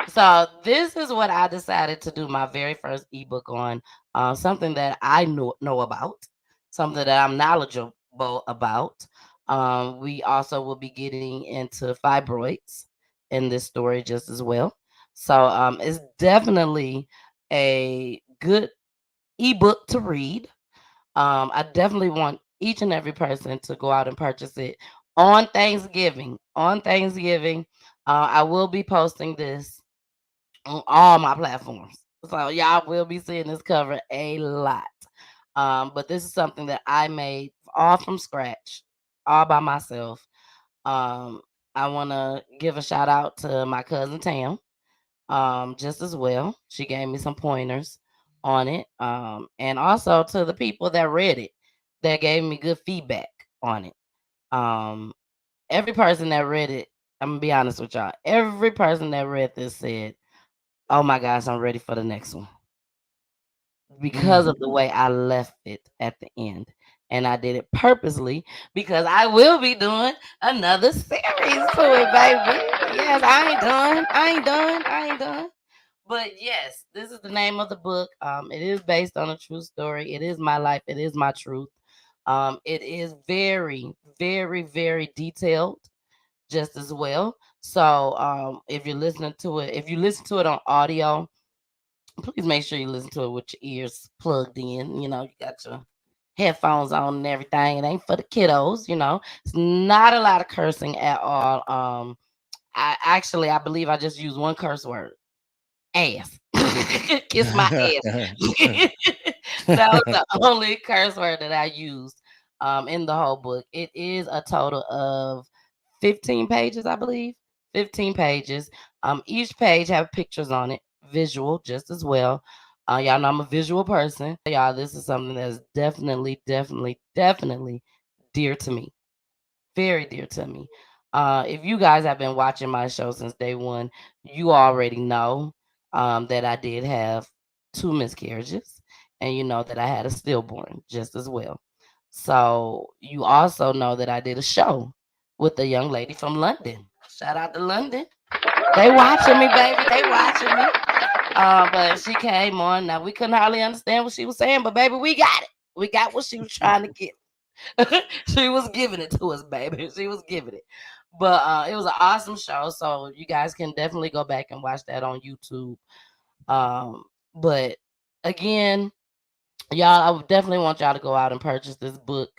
Speaker 6: So this is what I decided to do my very first ebook on. Something that I know about, something that I'm knowledgeable about. We also will be getting into fibroids in this story just as well. So it's definitely a good ebook to read. I definitely want each and every person to go out and purchase it on Thanksgiving. I will be posting this on all my platforms. So y'all will be seeing this cover a lot. But this is something that I made all from scratch, all by myself. I want to give a shout out to my cousin Tam, just as well. She gave me some pointers on it. And also to the people that read it, that gave me good feedback on it. Every person that read it, I'm gonna be honest with y'all. Every person that read this said, "Oh my gosh, I'm ready for the next one," because of the way I left it at the end. And I did it purposely because I will be doing another series to it, baby. Yes, I ain't done. But yes, this is the name of the book. It is based on a true story. It is my life. It is my truth. It is very, very, very detailed, just as well. So if you listen to it on audio, please make sure you listen to it with your ears plugged in. You got your headphones on and everything. It ain't for the kiddos. It's not a lot of cursing at all. I believe I just used one curse word. Ass. Kiss my ass. That was the only curse word that I used in the whole book. It is a total of 15 pages, I believe. 15 pages. Each page have pictures on it, visual just as well. Y'all know I'm a visual person. Y'all, this is something that's definitely dear to me. Very dear to me. If you guys have been watching my show since day one, you already know that I did have 2 miscarriages, and you know that I had a stillborn just as well. So you also know that I did a show with a young lady from London. Shout out to London. They watching me, baby. They watching me. But she came on. Now we couldn't hardly understand what she was saying, but baby, we got it. We got what she was trying to get. She was giving it to us, baby. She was giving it. But it was an awesome show. So you guys can definitely go back and watch that on YouTube. But again, y'all, I would definitely want y'all to go out and purchase this book.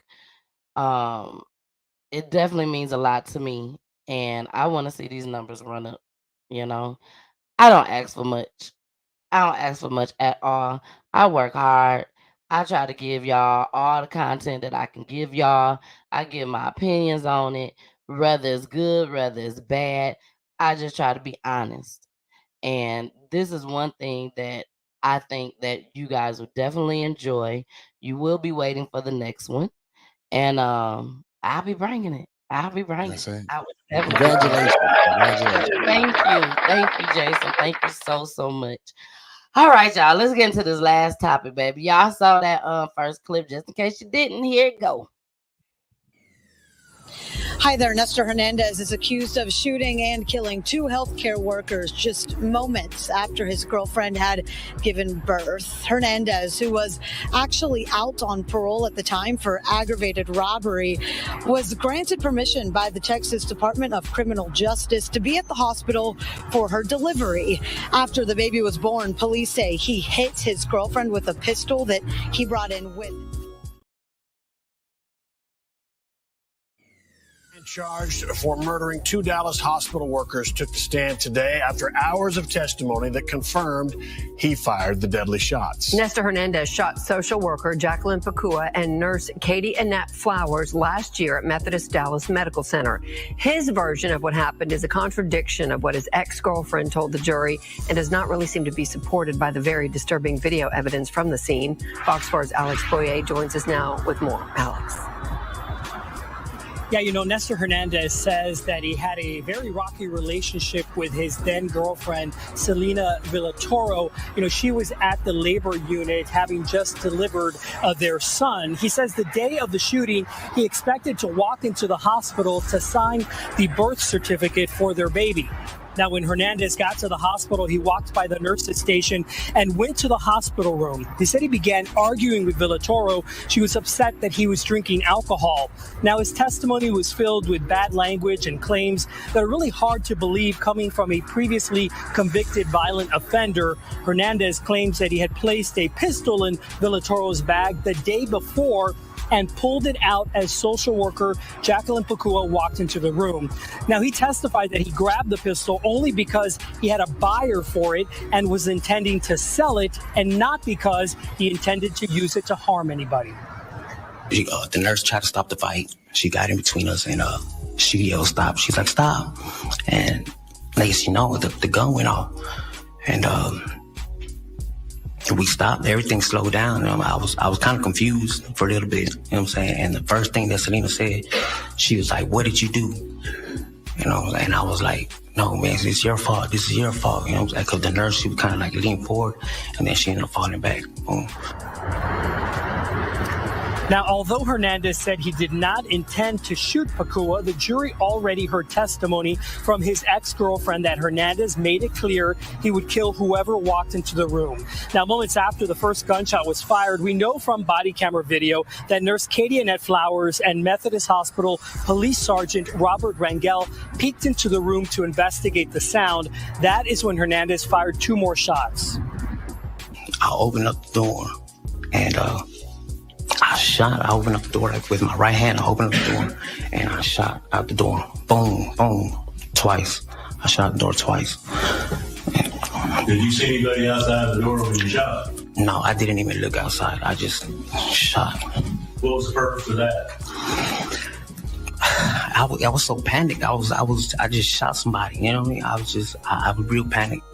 Speaker 6: It definitely means a lot to me. And I want to see these numbers run up. You know, I don't ask for much. I don't ask for much at all. I work hard. I try to give y'all all the content that I can give y'all. I give my opinions on it, whether it's good, whether it's bad. I just try to be honest. And this is one thing that I think that you guys will definitely enjoy. You will be waiting for the next one. And I'll be bringing it. I'll be bringing
Speaker 7: That's
Speaker 6: it.
Speaker 7: it.
Speaker 6: I would definitely.
Speaker 7: Congratulations. Congratulations.
Speaker 6: Thank you, Jason. Thank you so much. All right, y'all. Let's get into this last topic, baby. Y'all saw that first clip. Just in case you didn't, here it go.
Speaker 1: Hi there. Nestor Hernandez is accused of shooting and killing 2 healthcare workers just moments after his girlfriend had given birth. Hernandez, who was actually out on parole at the time for aggravated robbery, was granted permission by the Texas Department of Criminal Justice to be at the hospital for her delivery. After the baby was born, police say he hit his girlfriend with a pistol that he brought in with.
Speaker 2: Charged for murdering 2 Dallas hospital workers took the stand today after hours of testimony that confirmed he fired the deadly shots.
Speaker 3: Nestor Hernandez shot social worker Jacqueline Pakua and nurse Katie Annette Flowers last year at Methodist Dallas Medical Center. His version of what happened is a contradiction of what his ex-girlfriend told the jury and does not really seem to be supported by the very disturbing video evidence from the scene. Fox 4's Alex Boyer joins us now with more. Alex.
Speaker 4: Yeah, you know, Nestor Hernandez says that he had a very rocky relationship with his then girlfriend, Selena Villatoro. You know, she was at the labor unit having just delivered their son. He says the day of the shooting, he expected to walk into the hospital to sign the birth certificate for their baby. Now, when Hernandez got to the hospital, he walked by the nurse's station and went to the hospital room. He said he began arguing with Villatoro. She was upset that he was drinking alcohol. Now, his testimony was filled with bad language and claims that are really hard to believe coming from a previously convicted violent offender. Hernandez claims that he had placed a pistol in Villatoro's bag the day before and pulled it out as social worker Jacqueline Pakua walked into the room. Now, he testified that he grabbed the pistol only because he had a buyer for it and was intending to sell it, and not because he intended to use it to harm anybody.
Speaker 25: The nurse tried to stop the fight. She got in between us and she yelled, "Stop." She's like, "Stop." And next you know, the gun went off. And we stopped, everything slowed down. I was kind of confused for a little bit, you know what I'm saying? And the first thing that Selena said, she was like, "What did you do?" You know, and I was like, "No, man, it's your fault. This is your fault." You know what I'm saying? Because the nurse, she would kind of like lean forward, and then she ended up falling back. Boom.
Speaker 4: Now, although Hernandez said he did not intend to shoot Pakua, the jury already heard testimony from his ex-girlfriend that Hernandez made it clear he would kill whoever walked into the room. Now, moments after the first gunshot was fired, we know from body camera video that nurse Katie Annette Flowers and Methodist Hospital Police Sergeant Robert Rangel peeked into the room to investigate the sound. That is when Hernandez fired 2 more shots.
Speaker 25: I opened up the door and I opened up the door like with my right hand. I opened up the door and I shot out the door. Boom, boom, twice. I shot the door twice.
Speaker 26: Did you see anybody outside the door when you shot?
Speaker 25: No, I didn't even look outside. I just shot.
Speaker 5: What was the purpose of that?
Speaker 25: I was so panicked. I just shot somebody. You know what I mean? I was real panicked.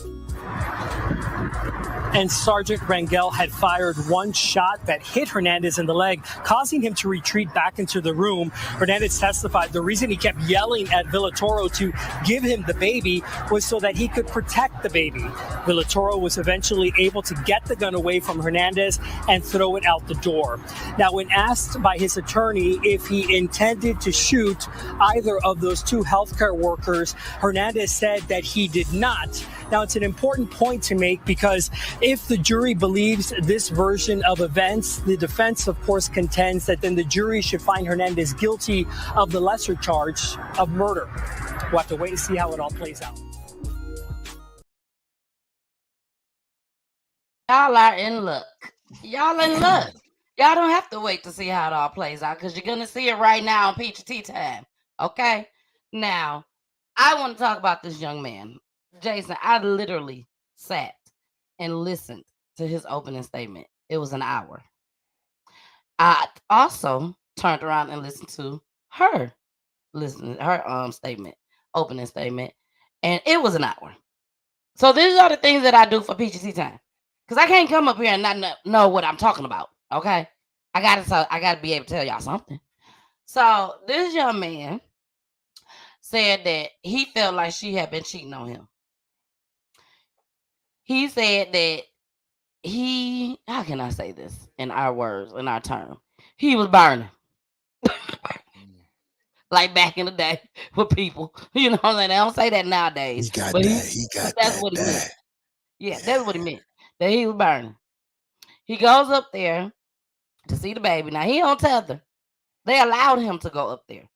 Speaker 4: And Sergeant Rangel had fired one shot that hit Hernandez in the leg, causing him to retreat back into the room. Hernandez testified the reason he kept yelling at Villatoro to give him the baby was so that he could protect the baby. Villatoro was eventually able to get the gun away from Hernandez and throw it out the door. Now, when asked by his attorney if he intended to shoot either of those two healthcare workers, Hernandez said that he did not. Now, it's an important point to make because if the jury believes this version of events, the defense, of course, contends that then the jury should find Hernandez guilty of the lesser charge of murder. We'll have to wait and see how it all plays out.
Speaker 6: Y'all are in luck. Y'all in luck. Y'all don't have to wait to see how it all plays out because you're going to see it right now on Peach Tea Time. Okay? Now, I want to talk about this young man. Jason, I literally sat and listened to his opening statement. It was an hour. I also turned around and listened to her statement, opening statement, and it was an hour. So these are the things that I do for PGC time, because I can't come up here and not know what I'm talking about. Okay, I gotta be able to tell y'all something. So this young man said that he felt like she had been cheating on him. He said that how can I say this in our words, in our term? He was burning. Like back in the day with people. You know what I'm saying? They don't say that nowadays.
Speaker 7: He got that.
Speaker 6: That's what he meant. Yeah, that's what he meant. That he was burning. He goes up there to see the baby. Now, he on tether. They allowed him to go up there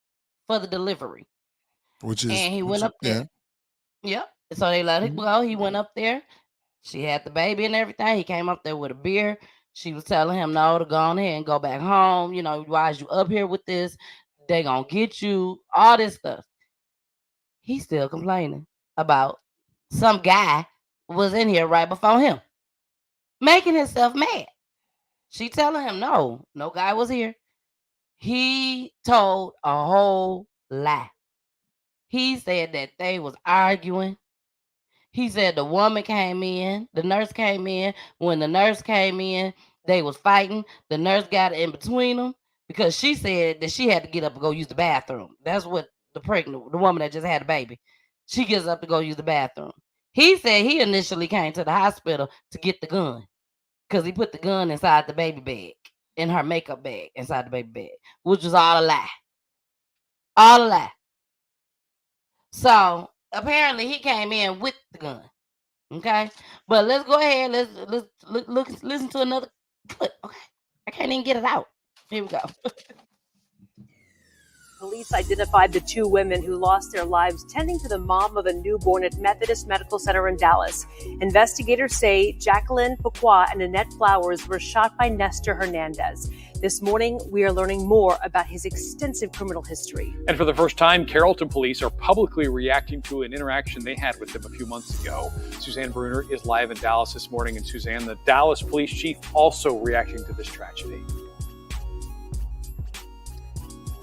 Speaker 6: for the delivery. And he went up there. Yep. So they let him go. He went up there. She had the baby and everything. He came up there with a beer. She was telling him no to go on ahead and go back home. You know, why is you up here with this? They gonna get you. All this stuff. He's still complaining about some guy was in here right before him, making himself mad. She telling him no guy was here. He told a whole lie. He said that they was arguing. He said the woman came in, the nurse came in. When the nurse came in, they was fighting. The nurse got in between them because she said that she had to get up and go use the bathroom. That's what the woman that just had a baby, she gets up to go use the bathroom. He said he initially came to the hospital to get the gun because he put the gun inside the baby bag, in her makeup bag, inside the baby bag, which was all a lie. All a lie. So apparently he came in with the gun. Okay, but let's go ahead. Let's listen to another clip. Okay, I can't even get it out. Here we go.
Speaker 8: Police identified the two women who lost their lives tending to the mom of a newborn at Methodist Medical Center in Dallas. Investigators say Jacqueline Pacua and Annette Flowers were shot by Nestor Hernandez. This morning, we are learning more about his extensive criminal history.
Speaker 9: And for the first time, Carrollton police are publicly reacting to an interaction they had with him a few months ago. Suzanne Bruner is live in Dallas this morning. And Suzanne, the Dallas police chief, also reacting to this tragedy.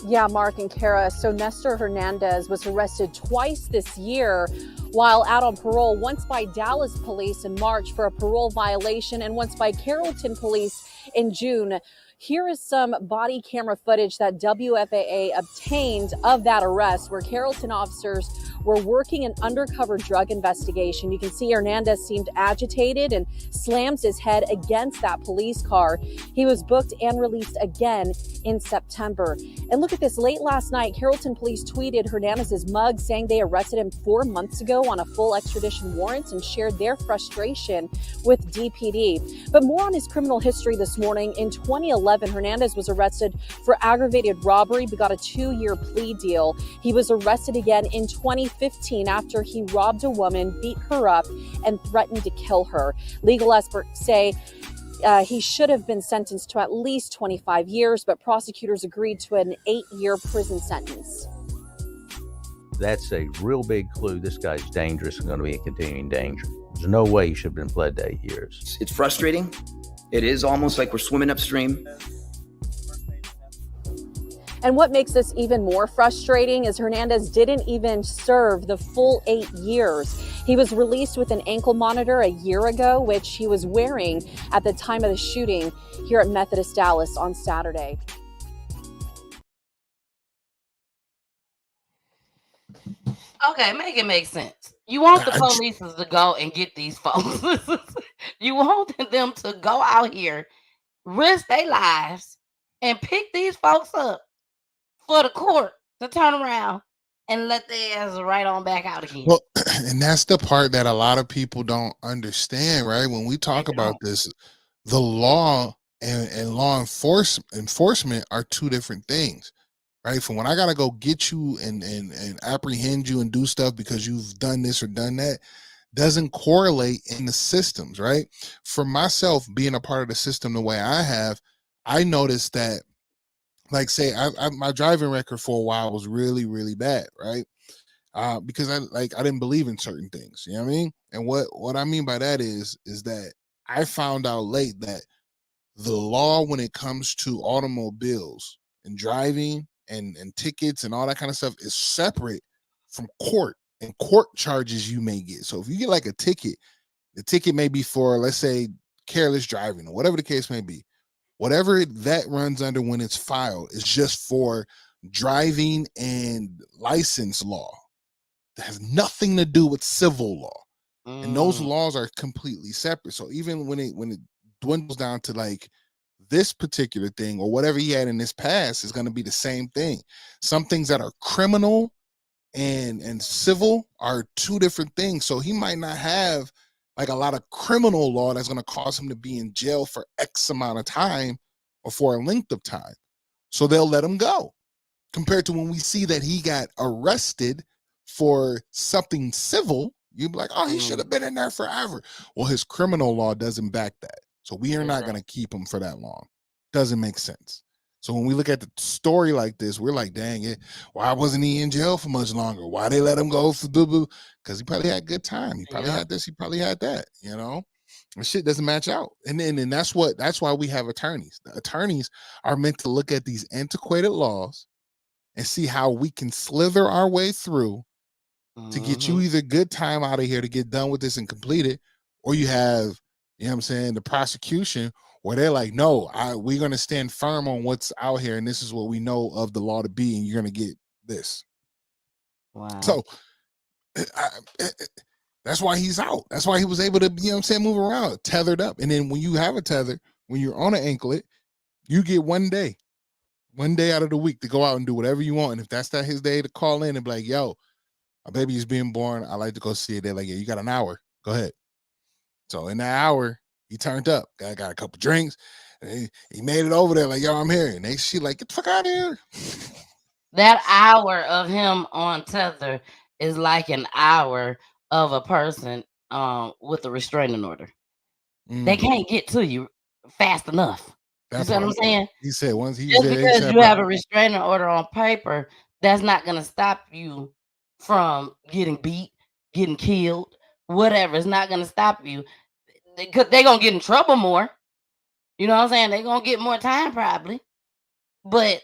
Speaker 11: Yeah, Mark and Kara. So Nestor Hernandez was arrested twice this year while out on parole, once by Dallas police in March for a parole violation and once by Carrollton police in June. Here is some body camera footage that WFAA obtained of that arrest where Carrollton officers were working an undercover drug investigation. You can see Hernandez seemed agitated and slams his head against that police car. He was booked and released again in September. And look at this. Late last night, Carrollton police tweeted Hernandez's mug saying they arrested him 4 months ago on a full extradition warrant and shared their frustration with DPD. But more on his criminal history this morning. In 2011, Hernandez was arrested for aggravated robbery, but got a 2-year plea deal. He was arrested again in 2015 after he robbed a woman, beat her up, and threatened to kill her. Legal experts say he should have been sentenced to at least 25 years, but prosecutors agreed to an 8-year prison sentence.
Speaker 12: That's a real big clue. This guy's dangerous and going to be a continuing danger. There's no way he should have been pled to 8 years.
Speaker 26: It's frustrating.
Speaker 10: It is almost like we're swimming upstream.
Speaker 11: And what makes this even more frustrating is Hernandez didn't even serve the full 8 years. He was released with an ankle monitor a year ago, which he was wearing at the time of the shooting here at Methodist Dallas on Saturday.
Speaker 6: Okay, make it make sense. You want the police to go and get these folks. You want them to go out here, risk their lives, and pick these folks up for the court to turn around and let their ass right on back out again.
Speaker 7: Well, and that's the part that a lot of people don't understand, right? When we talk about this, the law and law enforcement are two different things, right? From when I gotta go get you and apprehend you and do stuff because you've done this or done that, doesn't correlate in the systems, right? For myself, being a part of the system the way I have, I noticed that, like, say, my driving record for a while was really, really bad, right? Because I didn't believe in certain things, you know what I mean? And what I mean by that is that I found out late that the law when it comes to automobiles and driving and tickets and all that kind of stuff is separate from court and court charges you may get. So if you get like a ticket, the ticket may be for, let's say, careless driving or whatever the case may be. Whatever that runs under when it's filed is just for driving and license law. That has nothing to do with civil law. And those laws are completely separate. So even when it dwindles down to like this particular thing or whatever he had in his past is going to be the same thing. Some things that are criminal and civil are two different things. So he might not have like a lot of criminal law that's going to cause him to be in jail for X amount of time or for a length of time. So they'll let him go. Compared to when we see that he got arrested for something civil, you'd be like, oh, he should have been in there forever. Well, his criminal law doesn't back that. So we are not going to keep him for that long. Doesn't make sense. So when we look at the story like this, we're like, dang it, why wasn't he in jail for much longer? Why they let him go for boo-boo? Because he probably had good time. He probably had this, he probably had that, you know? The shit doesn't match out. And that's why we have attorneys. The attorneys are meant to look at these antiquated laws and see how we can slither our way through to get you either good time out of here to get done with this and complete it, or you have, you know what I'm saying, the prosecution where they're like, no, we're going to stand firm on what's out here, and this is what we know of the law to be, and you're going to get this.
Speaker 6: Wow.
Speaker 7: So that's why he's out. That's why he was able to, you know what I'm saying, move around, tethered up. And then when you have a tether, when you're on an anklet, you get 1 day out of the week to go out and do whatever you want. And if that's not his day to call in and be like, yo, my baby is being born, I like to go see it. They're like, yeah, you got an hour. Go ahead. So in that hour, he turned up. Got a couple drinks. And he made it over there like, yo, I'm here. And she like, get the fuck out of here.
Speaker 6: That hour of him on tether is like an hour of a person with a restraining order. They can't get to you fast enough. You see what I'm saying?
Speaker 7: He said once he
Speaker 6: just because you have a restraining order on paper, that's not going to stop you from getting beat, getting killed, whatever. It's not going to stop you. They're going to get in trouble more. You know what I'm saying? They're going to get more time probably. But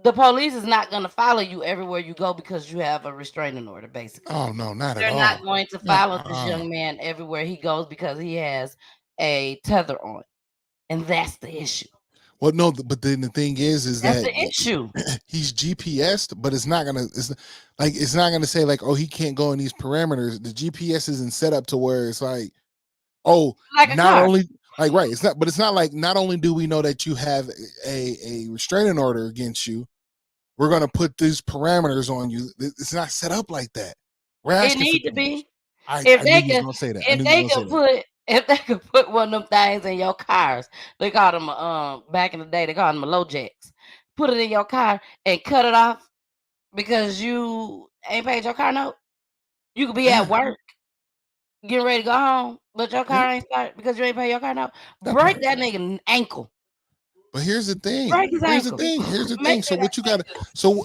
Speaker 6: the police is not going to follow you everywhere you go because you have a restraining order, basically.
Speaker 7: Oh, no, not at all.
Speaker 6: They're not going to follow this young man everywhere he goes because he has a tether on. And that's the issue.
Speaker 7: Well, no, but then the thing is
Speaker 6: that's
Speaker 7: that
Speaker 6: the issue.
Speaker 7: He's GPS'd, but it's not gonna say like, oh, he can't go in these parameters. The GPS isn't set up to where it's like, oh,
Speaker 6: like
Speaker 7: not
Speaker 6: car.
Speaker 7: only like right. It's not, but it's not like not only do we know that you have a restraining order against you, we're gonna put these parameters on you. It's not set up like that. We're asking
Speaker 6: it need
Speaker 7: for
Speaker 6: to be.
Speaker 7: I
Speaker 6: If
Speaker 7: knew you was gonna say that.
Speaker 6: If they could put one of them things in your cars, they called them back in the day, they called them low jacks. Put it in your car and cut it off because you ain't paid your car note. You could be at work getting ready to go home, but your car ain't started because you ain't pay your car note. Break that nigga ankle.
Speaker 7: But here's the thing.
Speaker 6: Break his
Speaker 7: Here's the
Speaker 6: ankle.
Speaker 7: thing. Here's the thing. So what you gotta so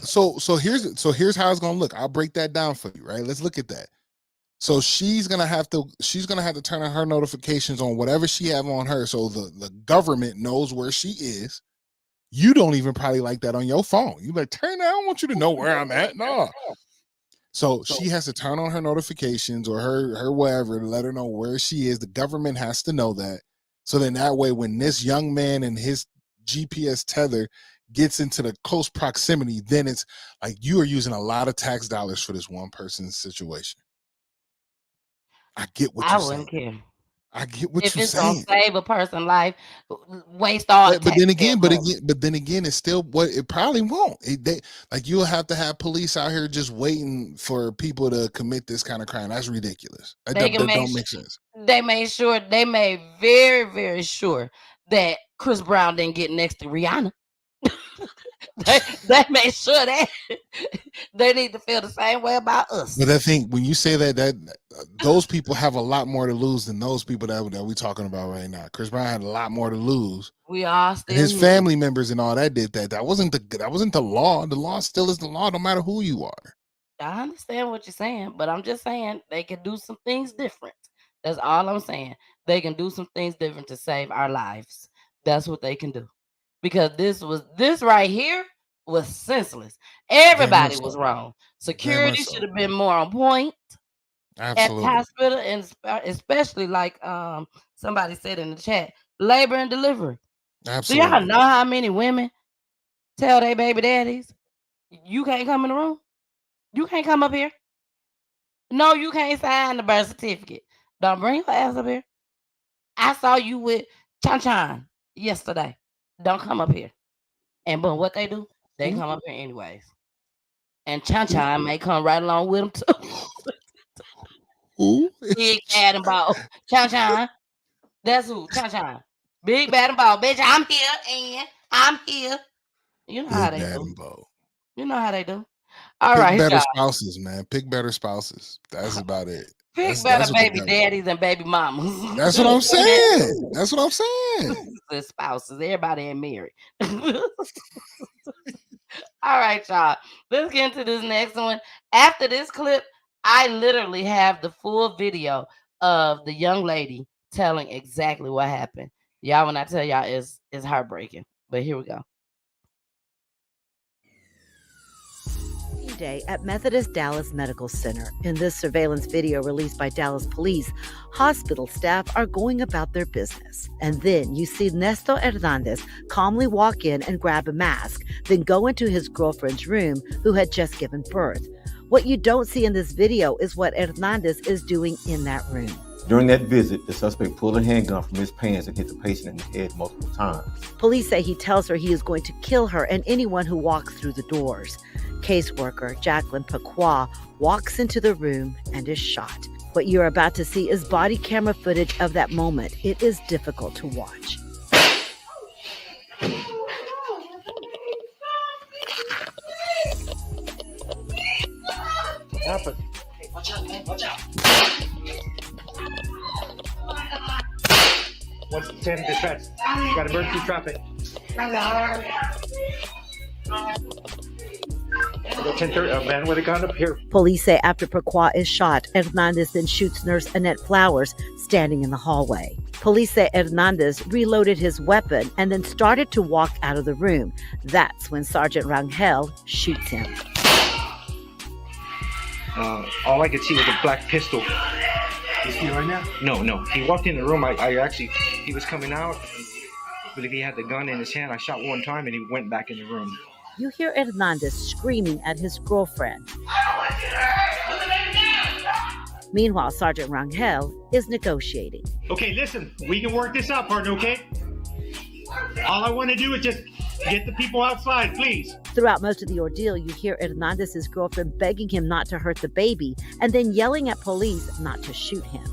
Speaker 7: here's how it's gonna look. I'll break that down for you, right? Let's look at that. So she's gonna have to turn on her notifications on whatever she have on her, so the government knows where she is. You don't even probably like that on your phone. You like, turn that. I don't want you to know where I'm at. No. So she has to turn on her notifications or her whatever to let her know where she is. The government has to know that. So then that way, when this young man and his GPS tether gets into the close proximity, then it's like you are using a lot of tax dollars for this one person's situation. I get what you're saying.
Speaker 6: Wouldn't care.
Speaker 7: I get what
Speaker 6: If
Speaker 7: you're
Speaker 6: it's
Speaker 7: saying.
Speaker 6: gonna save a person's life, waste all the
Speaker 7: But then
Speaker 6: taxpayer
Speaker 7: again, it's still what it probably won't. You'll have to have police out here just waiting for people to commit this kind of crime. That's ridiculous. That don't make sense.
Speaker 6: They made very, very sure that Chris Brown didn't get next to Rihanna. they made sure that they need to feel the same way about us.
Speaker 7: But I think when you say that those people have a lot more to lose than those people that we talking about right now. Chris Brown had a lot more to lose.
Speaker 6: We are still
Speaker 7: and his
Speaker 6: here.
Speaker 7: family members and all that did that. That wasn't the law. The law still is the law, no matter who you are.
Speaker 6: I understand what you're saying, but I'm just saying they can do some things different. That's all I'm saying. They can do some things different to save our lives. That's what they can do. Because this right here was senseless. Everybody was wrong. Security should have been more on point.
Speaker 7: Absolutely.
Speaker 6: At the hospital, and especially like somebody said in the chat, labor and delivery.
Speaker 7: Absolutely.
Speaker 6: Do y'all know how many women tell their baby daddies, you can't come in the room? You can't come up here. No, you can't sign the birth certificate. Don't bring your ass up here. I saw you with Chan yesterday. Don't come up here. And but what they do, they come up here anyways. And Chan may come right along with them too.
Speaker 7: Who?
Speaker 6: Big bad and ball. Chan. That's who. Chan. Big bad and ball. Bitch, I'm here and I'm here. You know how they do. You know how they do. All
Speaker 7: Pick
Speaker 6: right,
Speaker 7: better
Speaker 6: y'all.
Speaker 7: spouses, man. Pick better spouses. That's about it.
Speaker 6: Pick better baby daddies and baby mamas.
Speaker 7: That's what I'm saying. That's what I'm saying.
Speaker 6: The spouses. Everybody ain't married. All right, y'all. Let's get into this next one. After this clip, I literally have the full video of the young lady telling exactly what happened. Y'all, when I tell y'all, it's heartbreaking. But here we go.
Speaker 13: Day at Methodist Dallas Medical Center. In this surveillance video released by Dallas police, hospital staff are going about their business. And then you see Nestor Hernandez calmly walk in and grab a mask, then go into his girlfriend's room who had just given birth. What you don't see in this video is what Hernandez is doing in that room.
Speaker 15: During that visit, the suspect pulled a handgun from his pants and hit the patient in the head multiple times.
Speaker 13: Police say he tells her he is going to kill her and anyone who walks through the doors. Caseworker Jacqueline Pacqua walks into the room and is shot. What you're about to see is body camera footage of that moment. It is difficult to watch.
Speaker 16: What happened? Hey, watch out, man. Watch out. What's the state of distress? Got emergency traffic. Go 10:30, a man with a gun up here.
Speaker 13: Police say after Pacqua is shot, Hernandez then shoots nurse Annette Flowers standing in the hallway. Police say Hernandez reloaded his weapon and then started to walk out of the room. That's when Sergeant Rangel shoots him.
Speaker 16: All I could see was a black pistol. You see it right now? No. He walked in the room. He was coming out. But if he had the gun in his hand, I shot one time and he went back in the room.
Speaker 13: You hear Hernandez screaming at his girlfriend. Meanwhile, Sergeant Rangel is negotiating.
Speaker 16: Okay, listen, we can work this out, partner, okay? All I want to do is just get the people outside, please.
Speaker 13: Throughout most of the ordeal, you hear Hernandez's girlfriend begging him not to hurt the baby and then yelling at police not to shoot him.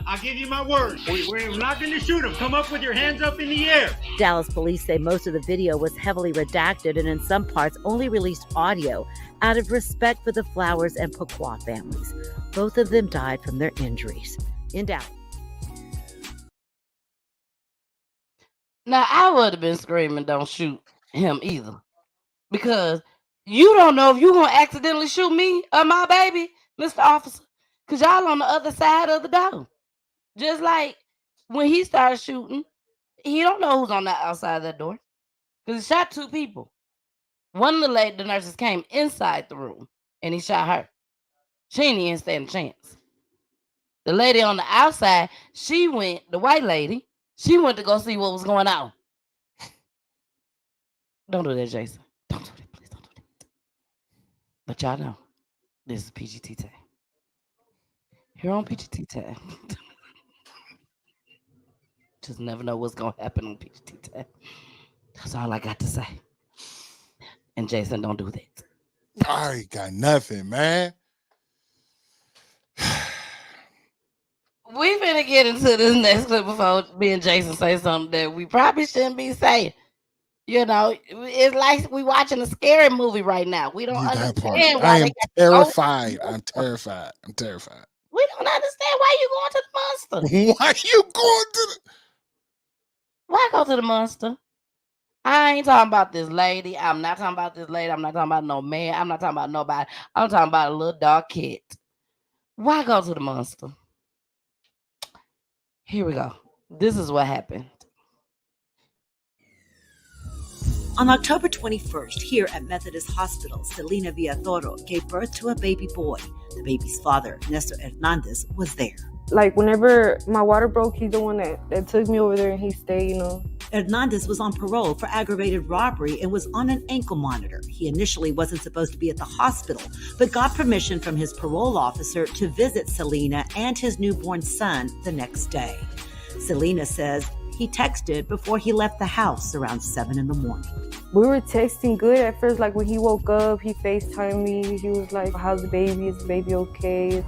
Speaker 16: I'll give you my word. We're not going to shoot him. Come up with your hands up in the air.
Speaker 13: Dallas police say most of the video was heavily redacted and in some parts only released audio out of respect for the Flowers and Pacqua families. Both of them died from their injuries. In Dallas.
Speaker 6: Now, I would have been screaming, don't shoot him either. Because you don't know if you're going to accidentally shoot me or my baby. Mr. Officer, because y'all on the other side of the door. Just like when he started shooting, he don't know who's on the outside of that door because he shot 2 people. One of the nurses came inside the room and he shot her. She ain't even stand a chance. The lady on the outside, the white lady, she went to go see what was going on. Don't do that, Jason. Don't do that. Please don't do that. But y'all know, this is PGT Tag. Here on PGT Tag. Just never know what's going to happen on PGT Tag. That's all I got to say. And Jason, don't do that.
Speaker 7: I ain't got nothing, man.
Speaker 6: We finna get into this next clip before me and Jason say something that we probably shouldn't be saying. You know, it's like we watching a scary movie right now. We don't understand why
Speaker 7: I am
Speaker 6: they got
Speaker 7: terrified. I'm terrified. I'm terrified.
Speaker 6: We don't understand why you going to the monster.
Speaker 7: Why you going to the...
Speaker 6: Why go to the monster? I ain't talking about this lady. I'm not talking about this lady. I'm not talking about no man. I'm not talking about nobody. I'm talking about a little dark kid. Why go to the monster? Here we go. This is what happened.
Speaker 13: On October 21st, here at Methodist Hospital, Selena Villatoro gave birth to a baby boy. The baby's father, Nestor Hernandez, was there.
Speaker 14: Like, whenever my water broke, he's the one that took me over there and he stayed, you know.
Speaker 13: Hernandez was on parole for aggravated robbery and was on an ankle monitor. He initially wasn't supposed to be at the hospital, but got permission from his parole officer to visit Selena and his newborn son the next day. Selena says he texted before he left the house around 7 in the morning.
Speaker 14: We were texting good at first. Like, when he woke up, he FaceTimed me. He was like, how's the baby? Is the baby okay?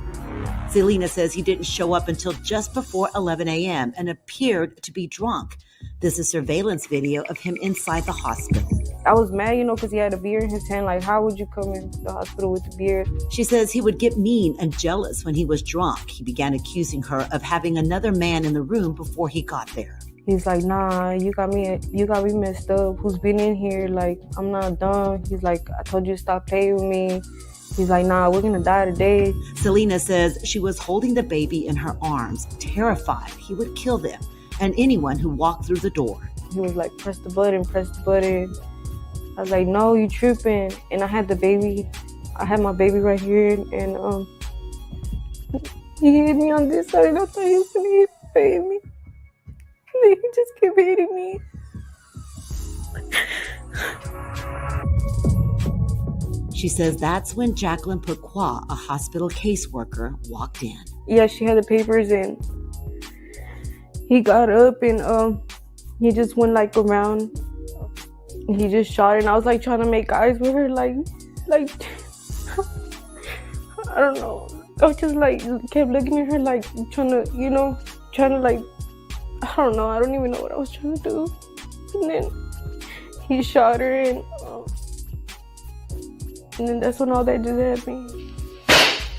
Speaker 13: Selena says he didn't show up until just before 11 a.m. and appeared to be drunk. This is surveillance video of him inside the hospital.
Speaker 14: I was mad, you know, because he had a beer in his hand. Like, how would you come in the hospital with a beer?
Speaker 13: She says he would get mean and jealous when he was drunk. He began accusing her of having another man in the room before he got there.
Speaker 14: He's like, nah, you got me messed up. Who's been in here? Like, I'm not dumb. He's like, I told you to stop playing with me. He's like, nah, we're gonna die today.
Speaker 13: Selena says she was holding the baby in her arms, terrified he would kill them and anyone who walked through the door.
Speaker 14: He was like, press the button. I was like, no, you tripping. And I had my baby right here, and he hit me on this side, and I thought he was gonna hit the baby. He just kept hitting me.
Speaker 13: She says that's when Jacqueline Pourquoi, a hospital caseworker, walked in.
Speaker 14: Yeah, she had the papers, and he got up and he just went like around. He just shot, and I was like trying to make eyes with her, like I don't know. I was just like kept looking at her, like trying to like, I don't know. I don't even know what I was trying to do. And then he shot her, and then that's when all that just happened.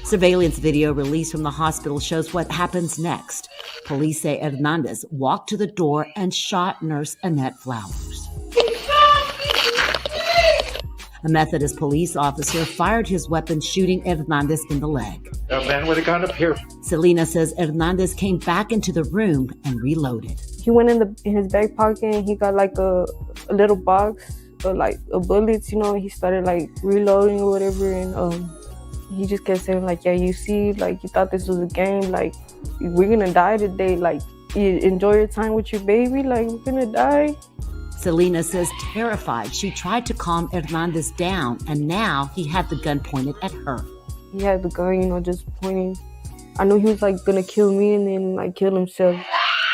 Speaker 13: Surveillance video released from the hospital shows what happens next. Police say Hernandez walked to the door and shot Nurse Annette Flowers. A Methodist police officer fired his weapon, shooting Hernandez in the leg.
Speaker 16: A man with a gun up here.
Speaker 13: Selena says Hernandez came back into the room and reloaded.
Speaker 14: He went in his back pocket and he got like a little box of like bullets, you know. He started like reloading or whatever, and he just kept saying like, yeah, you see, like, you thought this was a game, like, we're gonna die today, like, you enjoy your time with your baby, like, we're gonna die.
Speaker 13: Selena says terrified, she tried to calm Hernandez down, and now he had the gun pointed at her.
Speaker 14: He had the gun, you know, just pointing. I knew he was like gonna kill me and then like kill himself.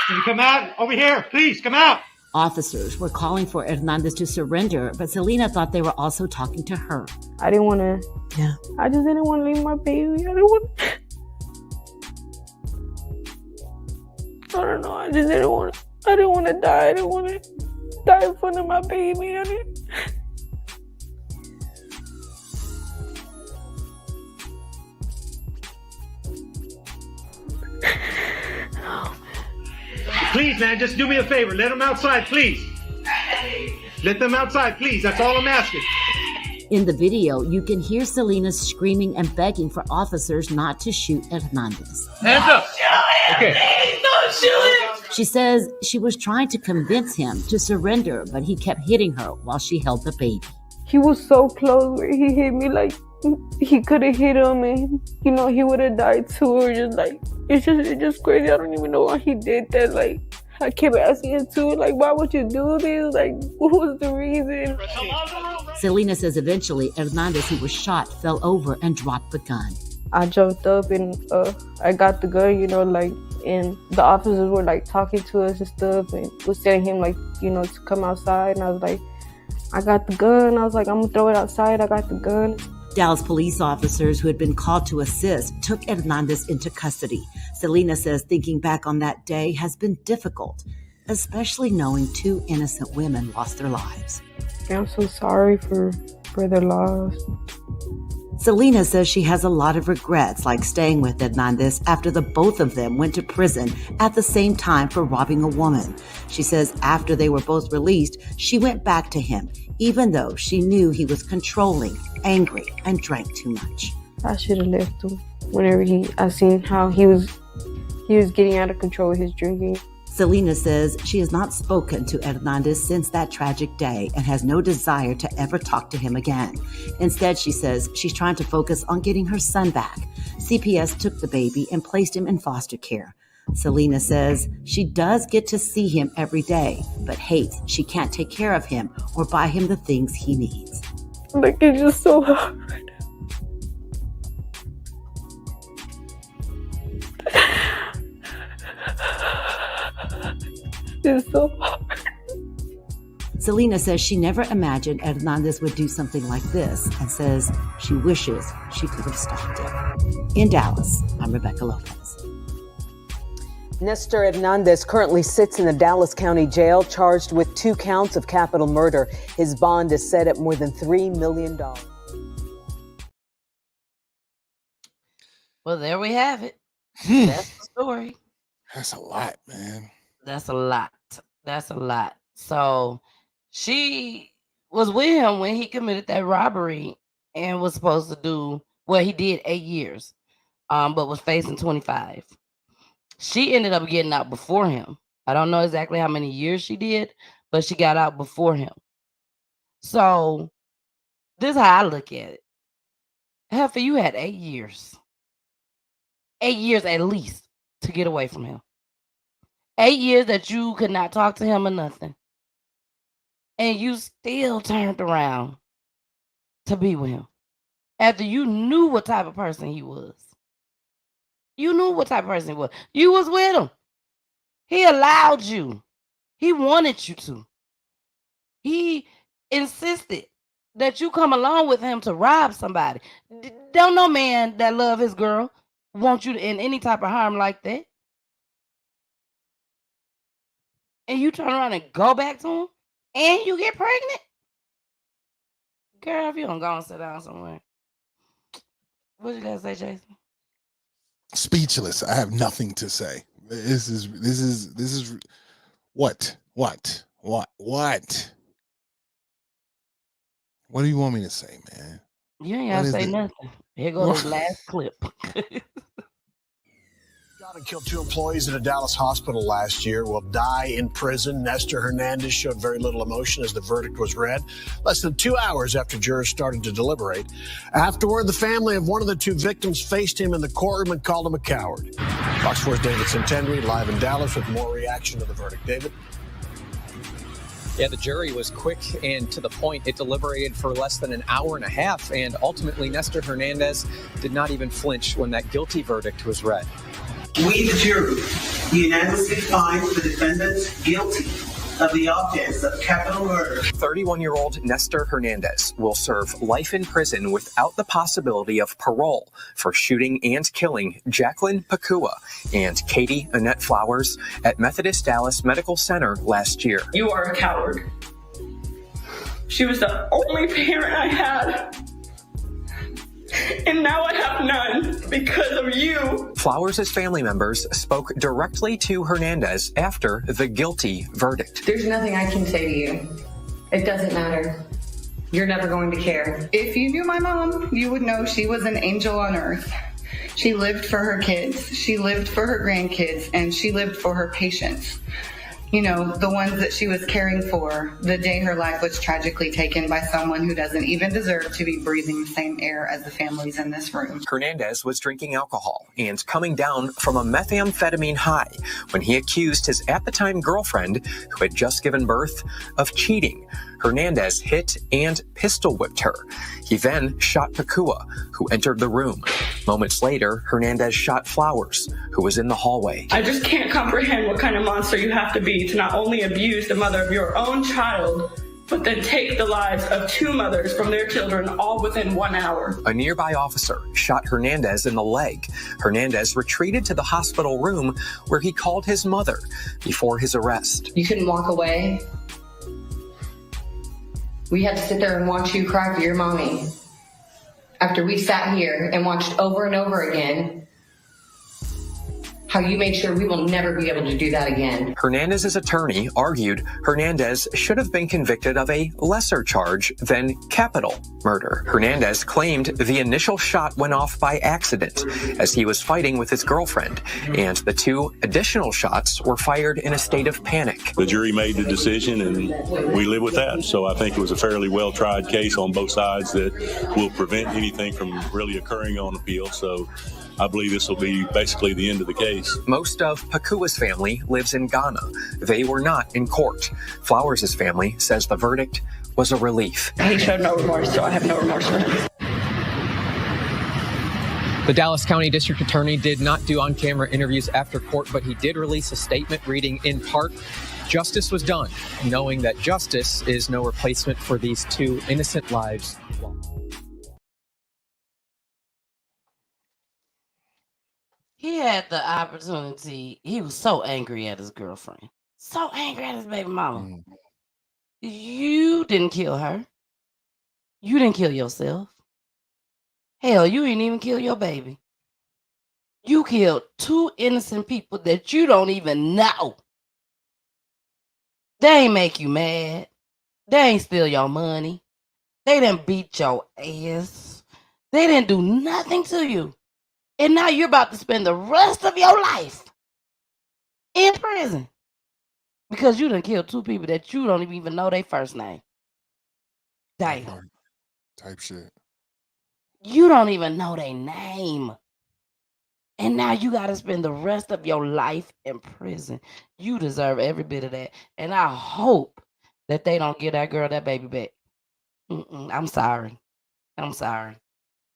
Speaker 16: Can you come out? Over here, please, come out.
Speaker 13: Officers were calling for Hernandez to surrender, but Selena thought they were also talking to her.
Speaker 14: I didn't want to.
Speaker 13: Yeah.
Speaker 14: I just didn't want to leave my baby. I don't know. I just didn't want to. I didn't want to die. I didn't want to die in front of my baby.
Speaker 16: Please, man, just do me a favor. Let them outside, please. Let them outside, please. That's all I'm asking.
Speaker 17: In the video, you can hear Selena screaming and begging for officers not to shoot at Hernandez.
Speaker 18: Hands up! Okay.
Speaker 17: Don't shoot him! She says she was trying to convince him to surrender, but he kept hitting her while she held the baby.
Speaker 14: He was so close where he hit me like he could have hit him and, you know, he would have died too. Or just like, it's just crazy. I don't even know why he did that. Like, I kept asking him too, like, why would you do this? Like, what was the reason?
Speaker 17: Selena says eventually Hernandez, who was shot, fell over and dropped the gun.
Speaker 14: I jumped up and I got the gun, you know, like, and the officers were like talking to us and stuff and was telling him like, you know, to come outside. And I was like, I got the gun. I was like, I'm gonna throw it outside. I got the gun.
Speaker 17: Dallas police officers who had been called to assist took Hernandez into custody. Selena says thinking back on that day has been difficult, especially knowing 2 innocent women lost their lives.
Speaker 14: I'm so sorry for their loss.
Speaker 17: Selena says she has a lot of regrets, like staying with Hernandez after the both of them went to prison at the same time for robbing a woman. She says after they were both released, she went back to him, even though she knew he was controlling, angry, and drank too much.
Speaker 14: I should have left him whenever I seen how he was getting out of control with his drinking.
Speaker 17: Selena says she has not spoken to Hernandez since that tragic day and has no desire to ever talk to him again. Instead, she says she's trying to focus on getting her son back. CPS took the baby and placed him in foster care. Selena says she does get to see him every day, but hates she can't take care of him or buy him the things he needs.
Speaker 14: Like, it's just so hard. It's so hard.
Speaker 17: Selena says she never imagined Hernandez would do something like this and says she wishes she could have stopped it. In Dallas, I'm Rebecca Lopez.
Speaker 19: Nestor Hernandez currently sits in the Dallas County Jail, charged with 2 counts of capital murder. His bond is set at more than $3 million.
Speaker 6: Well, there we have it. That's the story.
Speaker 7: That's a lot, man.
Speaker 6: That's a lot. That's a lot. So she was with him when he committed that robbery and was supposed to do, well, he did 8 years, but was facing 25. She ended up getting out before him. I don't know exactly how many years she did, but she got out before him. So this is how I look at it. Heifer, you had 8 years. 8 years at least to get away from him. 8 years that you could not talk to him or nothing. And you still turned around to be with him. After you knew what type of person he was. You knew what type of person he was. You was with him. He allowed you. He wanted you to. He insisted that you come along with him to rob somebody. Don't no man that love his girl want you in any type of harm like that. And you turn around and go back to him, and you get pregnant? Girl, if you don't go and sit down somewhere. What you gotta say, Jason?
Speaker 7: Speechless. I have nothing to say. This is what? What do you want me to say, man?
Speaker 6: You ain't gotta say nothing. Here goes the last clip.
Speaker 2: Shot and killed 2 employees at a Dallas hospital last year will die in prison. Nestor Hernandez showed very little emotion as the verdict was read, less than 2 hours after jurors started to deliberate. Afterward, the family of one of the 2 victims faced him in the courtroom and called him a coward. Fox 4's David Centendry live in Dallas with more reaction to the verdict. David?
Speaker 22: Yeah, the jury was quick and to the point. It deliberated for less than an hour and a half, and ultimately Nestor Hernandez did not even flinch when that guilty verdict was read.
Speaker 23: We, the jury, unanimously find the defendant guilty of the offense of capital murder.
Speaker 22: 31-year-old Nestor Hernandez will serve life in prison without the possibility of parole for shooting and killing Jacqueline Pakua and Katie Annette Flowers at Methodist Dallas Medical Center last year.
Speaker 26: You are a coward. She was the only parent I had. And now I have none because of you.
Speaker 22: Flowers' family members spoke directly to Hernandez after the guilty verdict.
Speaker 26: There's nothing I can say to you. It doesn't matter.
Speaker 1: You're never going to care. If you knew my mom, you would know she was an angel on earth. She lived for her kids, she lived for her grandkids, and she lived for her patients. You know, the ones that she was caring for the day her life was tragically taken by someone who doesn't even deserve to be breathing the same air as the families in this room.
Speaker 22: Hernandez was drinking alcohol and coming down from a methamphetamine high when he accused his at-the-time girlfriend, who had just given birth, of cheating. Hernandez hit and pistol whipped her. He then shot Pakua, who entered the room. Moments later, Hernandez shot Flowers, who was in the hallway.
Speaker 26: I just can't comprehend what kind of monster you have to be to not only abuse the mother of your own child, but then take the lives of two mothers from their children all within 1 hour.
Speaker 22: A nearby officer shot Hernandez in the leg. Hernandez retreated to the hospital room where he called his mother before his arrest.
Speaker 1: You couldn't walk away. We had to sit there and watch you cry for your mommy. After we sat here and watched over and over again how you made sure we will never be able to do that again.
Speaker 22: Hernandez's attorney argued Hernandez should have been convicted of a lesser charge than capital murder. Hernandez claimed the initial shot went off by accident as he was fighting with his girlfriend, and the two additional shots were fired in a state of panic.
Speaker 3: The jury made the decision, and we live with that. So I think it was a fairly well-tried case on both sides that will prevent anything from really occurring on appeal. So I believe this will be basically the end of the case.
Speaker 22: Most of Pakua's family lives in Ghana. They were not in court. Flowers' family says the verdict was a relief.
Speaker 26: He showed no remorse, so I have no remorse for him.
Speaker 22: The Dallas County District Attorney did not do on-camera interviews after court, but he did release a statement reading in part, "Justice was done, knowing that justice is no replacement for these two innocent lives."
Speaker 6: He had the opportunity. He was so angry at his girlfriend. So angry at his baby mama. You didn't kill her. You didn't kill yourself. Hell, you didn't even kill your baby. You killed two innocent people that you don't even know. They ain't make you mad. They ain't steal your money. They didn't beat your ass. They didn't do nothing to you. And now you're about to spend the rest of your life in prison because you done killed two people that you don't even know their first name. Damn.
Speaker 7: Type shit.
Speaker 6: You don't even know their name. And now you got to spend the rest of your life in prison. You deserve every bit of that. And I hope that they don't give that girl that baby back. I'm sorry. I'm sorry.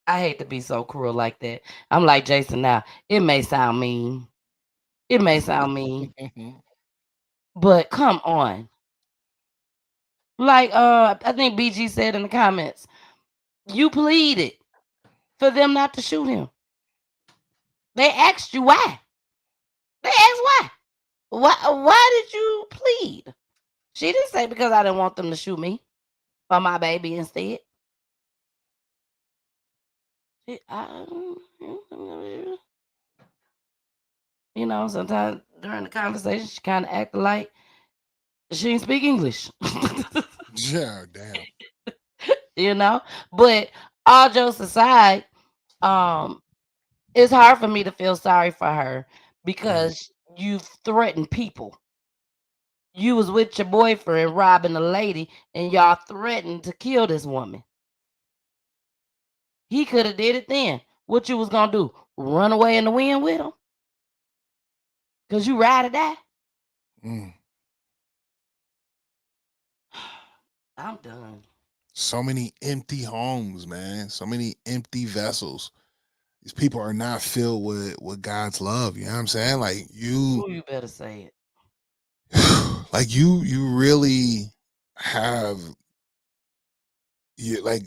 Speaker 6: I hate to be so cruel like that. I'm like Jason now. It may sound mean. It may sound mean. But come on. Like I think BG said in the comments, you pleaded for them not to shoot him. They asked you why. They asked why. Why did you plead? She didn't say because I didn't want them to shoot me or my baby instead. You know, sometimes during the conversation, she kind of acted like she didn't speak English.
Speaker 7: Yeah, damn.
Speaker 6: You know, but all jokes aside, it's hard for me to feel sorry for her because you threatened people. You was with your boyfriend robbing a lady, and y'all threatened to kill this woman. He could have did it then. What you was gonna do? Run away in the wind with him? Cause you ride or die? I'm done.
Speaker 7: So many empty homes, man. So many empty vessels. These people are not filled with God's love. You know what I'm saying? Like
Speaker 6: You better say it.
Speaker 7: like you really have like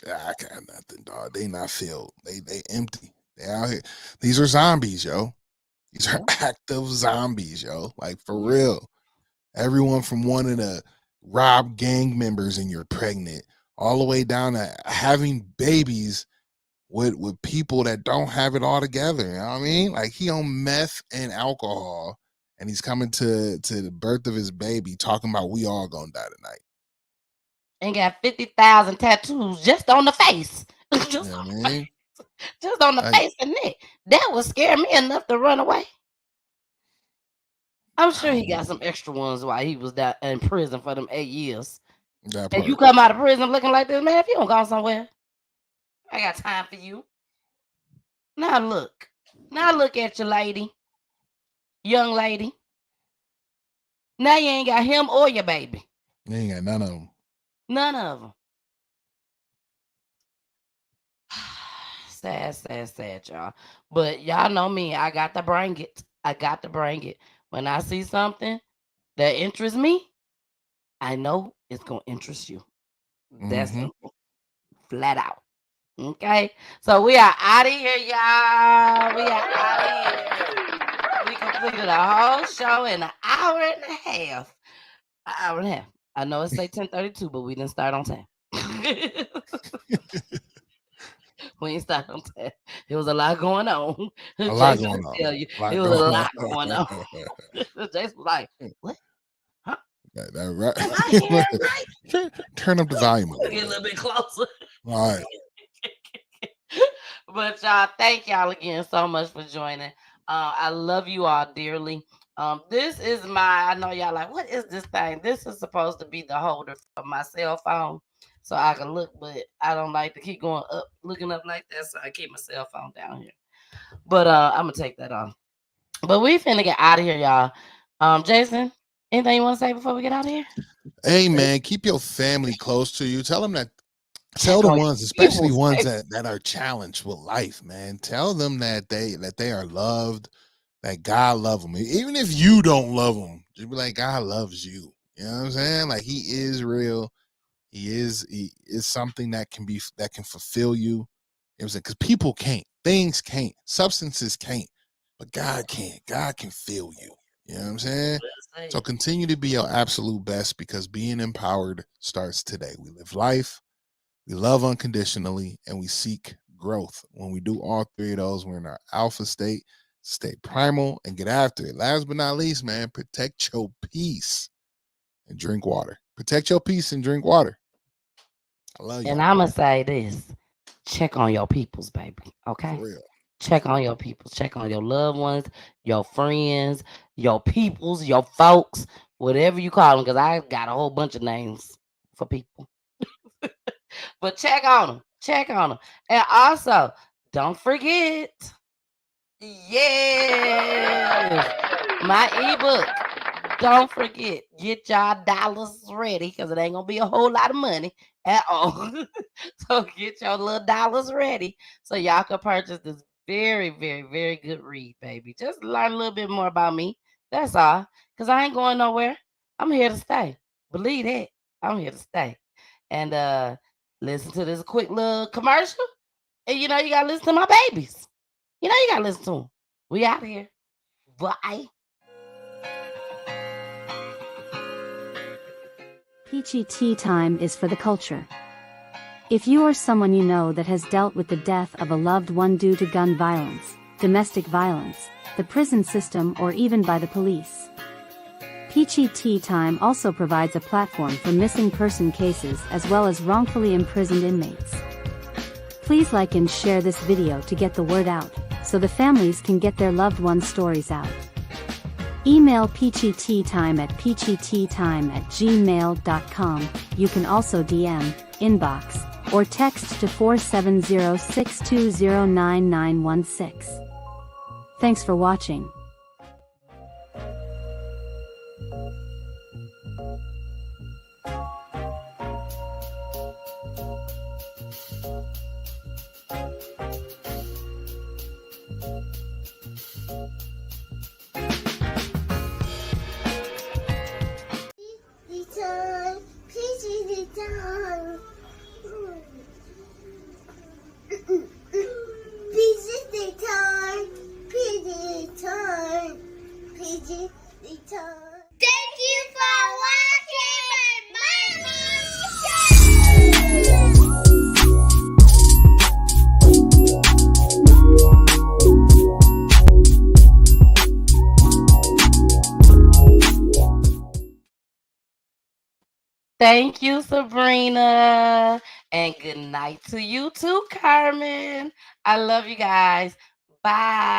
Speaker 7: I got nothing, dog. They not filled. They empty. They out here. These are zombies, yo. These are active zombies, yo. Like for real. Everyone from wanting to rob gang members and you're pregnant, all the way down to having babies with people that don't have it all together. You know what I mean? Like he on meth and alcohol, and he's coming to the birth of his baby talking about we all gonna die tonight.
Speaker 6: and got 50,000 tattoos just on the face. just on the face and neck. That would scare me enough to run away. I'm sure he got some extra ones while he was in prison for them 8 years. And you come out of prison looking like this, man, if you don't go somewhere, I got time for you. Now look at you, lady. Young lady. Now you ain't got him or your baby.
Speaker 7: You ain't got none of them.
Speaker 6: None of them. Sad, y'all. But y'all know me. I got to bring it. When I see something that interests me, I know it's going to interest you. That's simple. Flat out. Okay? So we are out of here, y'all. We are out of here. We completed a whole show in an hour and a half. An hour and a half. I know it say 10:32, but we didn't start on time. We ain't start on time. There was a lot going on.
Speaker 7: A lot going on.
Speaker 6: Tell you, it was a lot going on. Jason was like, what? Huh?
Speaker 7: Right. Turn up the volume.
Speaker 6: Get a little bit closer.
Speaker 7: All right.
Speaker 6: But y'all, thank y'all again so much for joining. I love you all dearly. This is I know y'all like, what is this thing? This is supposed to be the holder for my cell phone, so I can look, but I don't like to keep going up, looking up like that, so I keep my cell phone down here. But I'm gonna take that off. But we finna get out of here, y'all. Jason, anything you want to say before we get out of here?
Speaker 7: Hey man, keep your family close to you. Tell them that. Tell the ones, especially ones that are challenged with life, man. Tell them that they are loved, that God loves them. Even if you don't love them, just be like, God loves you. You know what I'm saying? Like, he is real. He is something that can fulfill you. You know what I'm saying? Because people can't, things can't, substances can't, but God can. God can fill you. You know what I'm saying? So continue to be your absolute best, because being empowered starts today. We live life. We love unconditionally, and we seek growth. When we do all three of those, we're in our alpha state, stay primal, and get after it. Last but not least, man, protect your peace and drink water. Protect your peace and drink water. I love you.
Speaker 6: And I'm going to say this. Check on your peoples, baby. Okay?
Speaker 7: For real.
Speaker 6: Check on your peoples. Check on your loved ones, your friends, your peoples, your folks, whatever you call them, because I got a whole bunch of names for people. But check on them. Check on them. And also, don't forget, my ebook. Don't forget, get y'all dollars ready, because it ain't going to be a whole lot of money at all. So get your little dollars ready so y'all can purchase this very, very, very good read, baby. Just learn a little bit more about me. That's all. Because I ain't going nowhere. I'm here to stay. Believe that. I'm here to stay. And listen to this quick little commercial. And you know you got to listen to my babies. You know you got to listen to them. We out here. Bye.
Speaker 4: Peachy Tea Time is for the culture. If you or someone you know that has dealt with the death of a loved one due to gun violence, domestic violence, the prison system, or even by the police, Peachy Tea Time also provides a platform for missing person cases as well as wrongfully imprisoned inmates. Please like and share this video to get the word out, so the families can get their loved ones' stories out. Email peachyteatime@peachyteatime@gmail.com. You can also DM, inbox, or text to 470-620-9916. Thanks for watching.
Speaker 6: Thank you, Sabrina. And good night to you too, Carmen. I love you guys. Bye.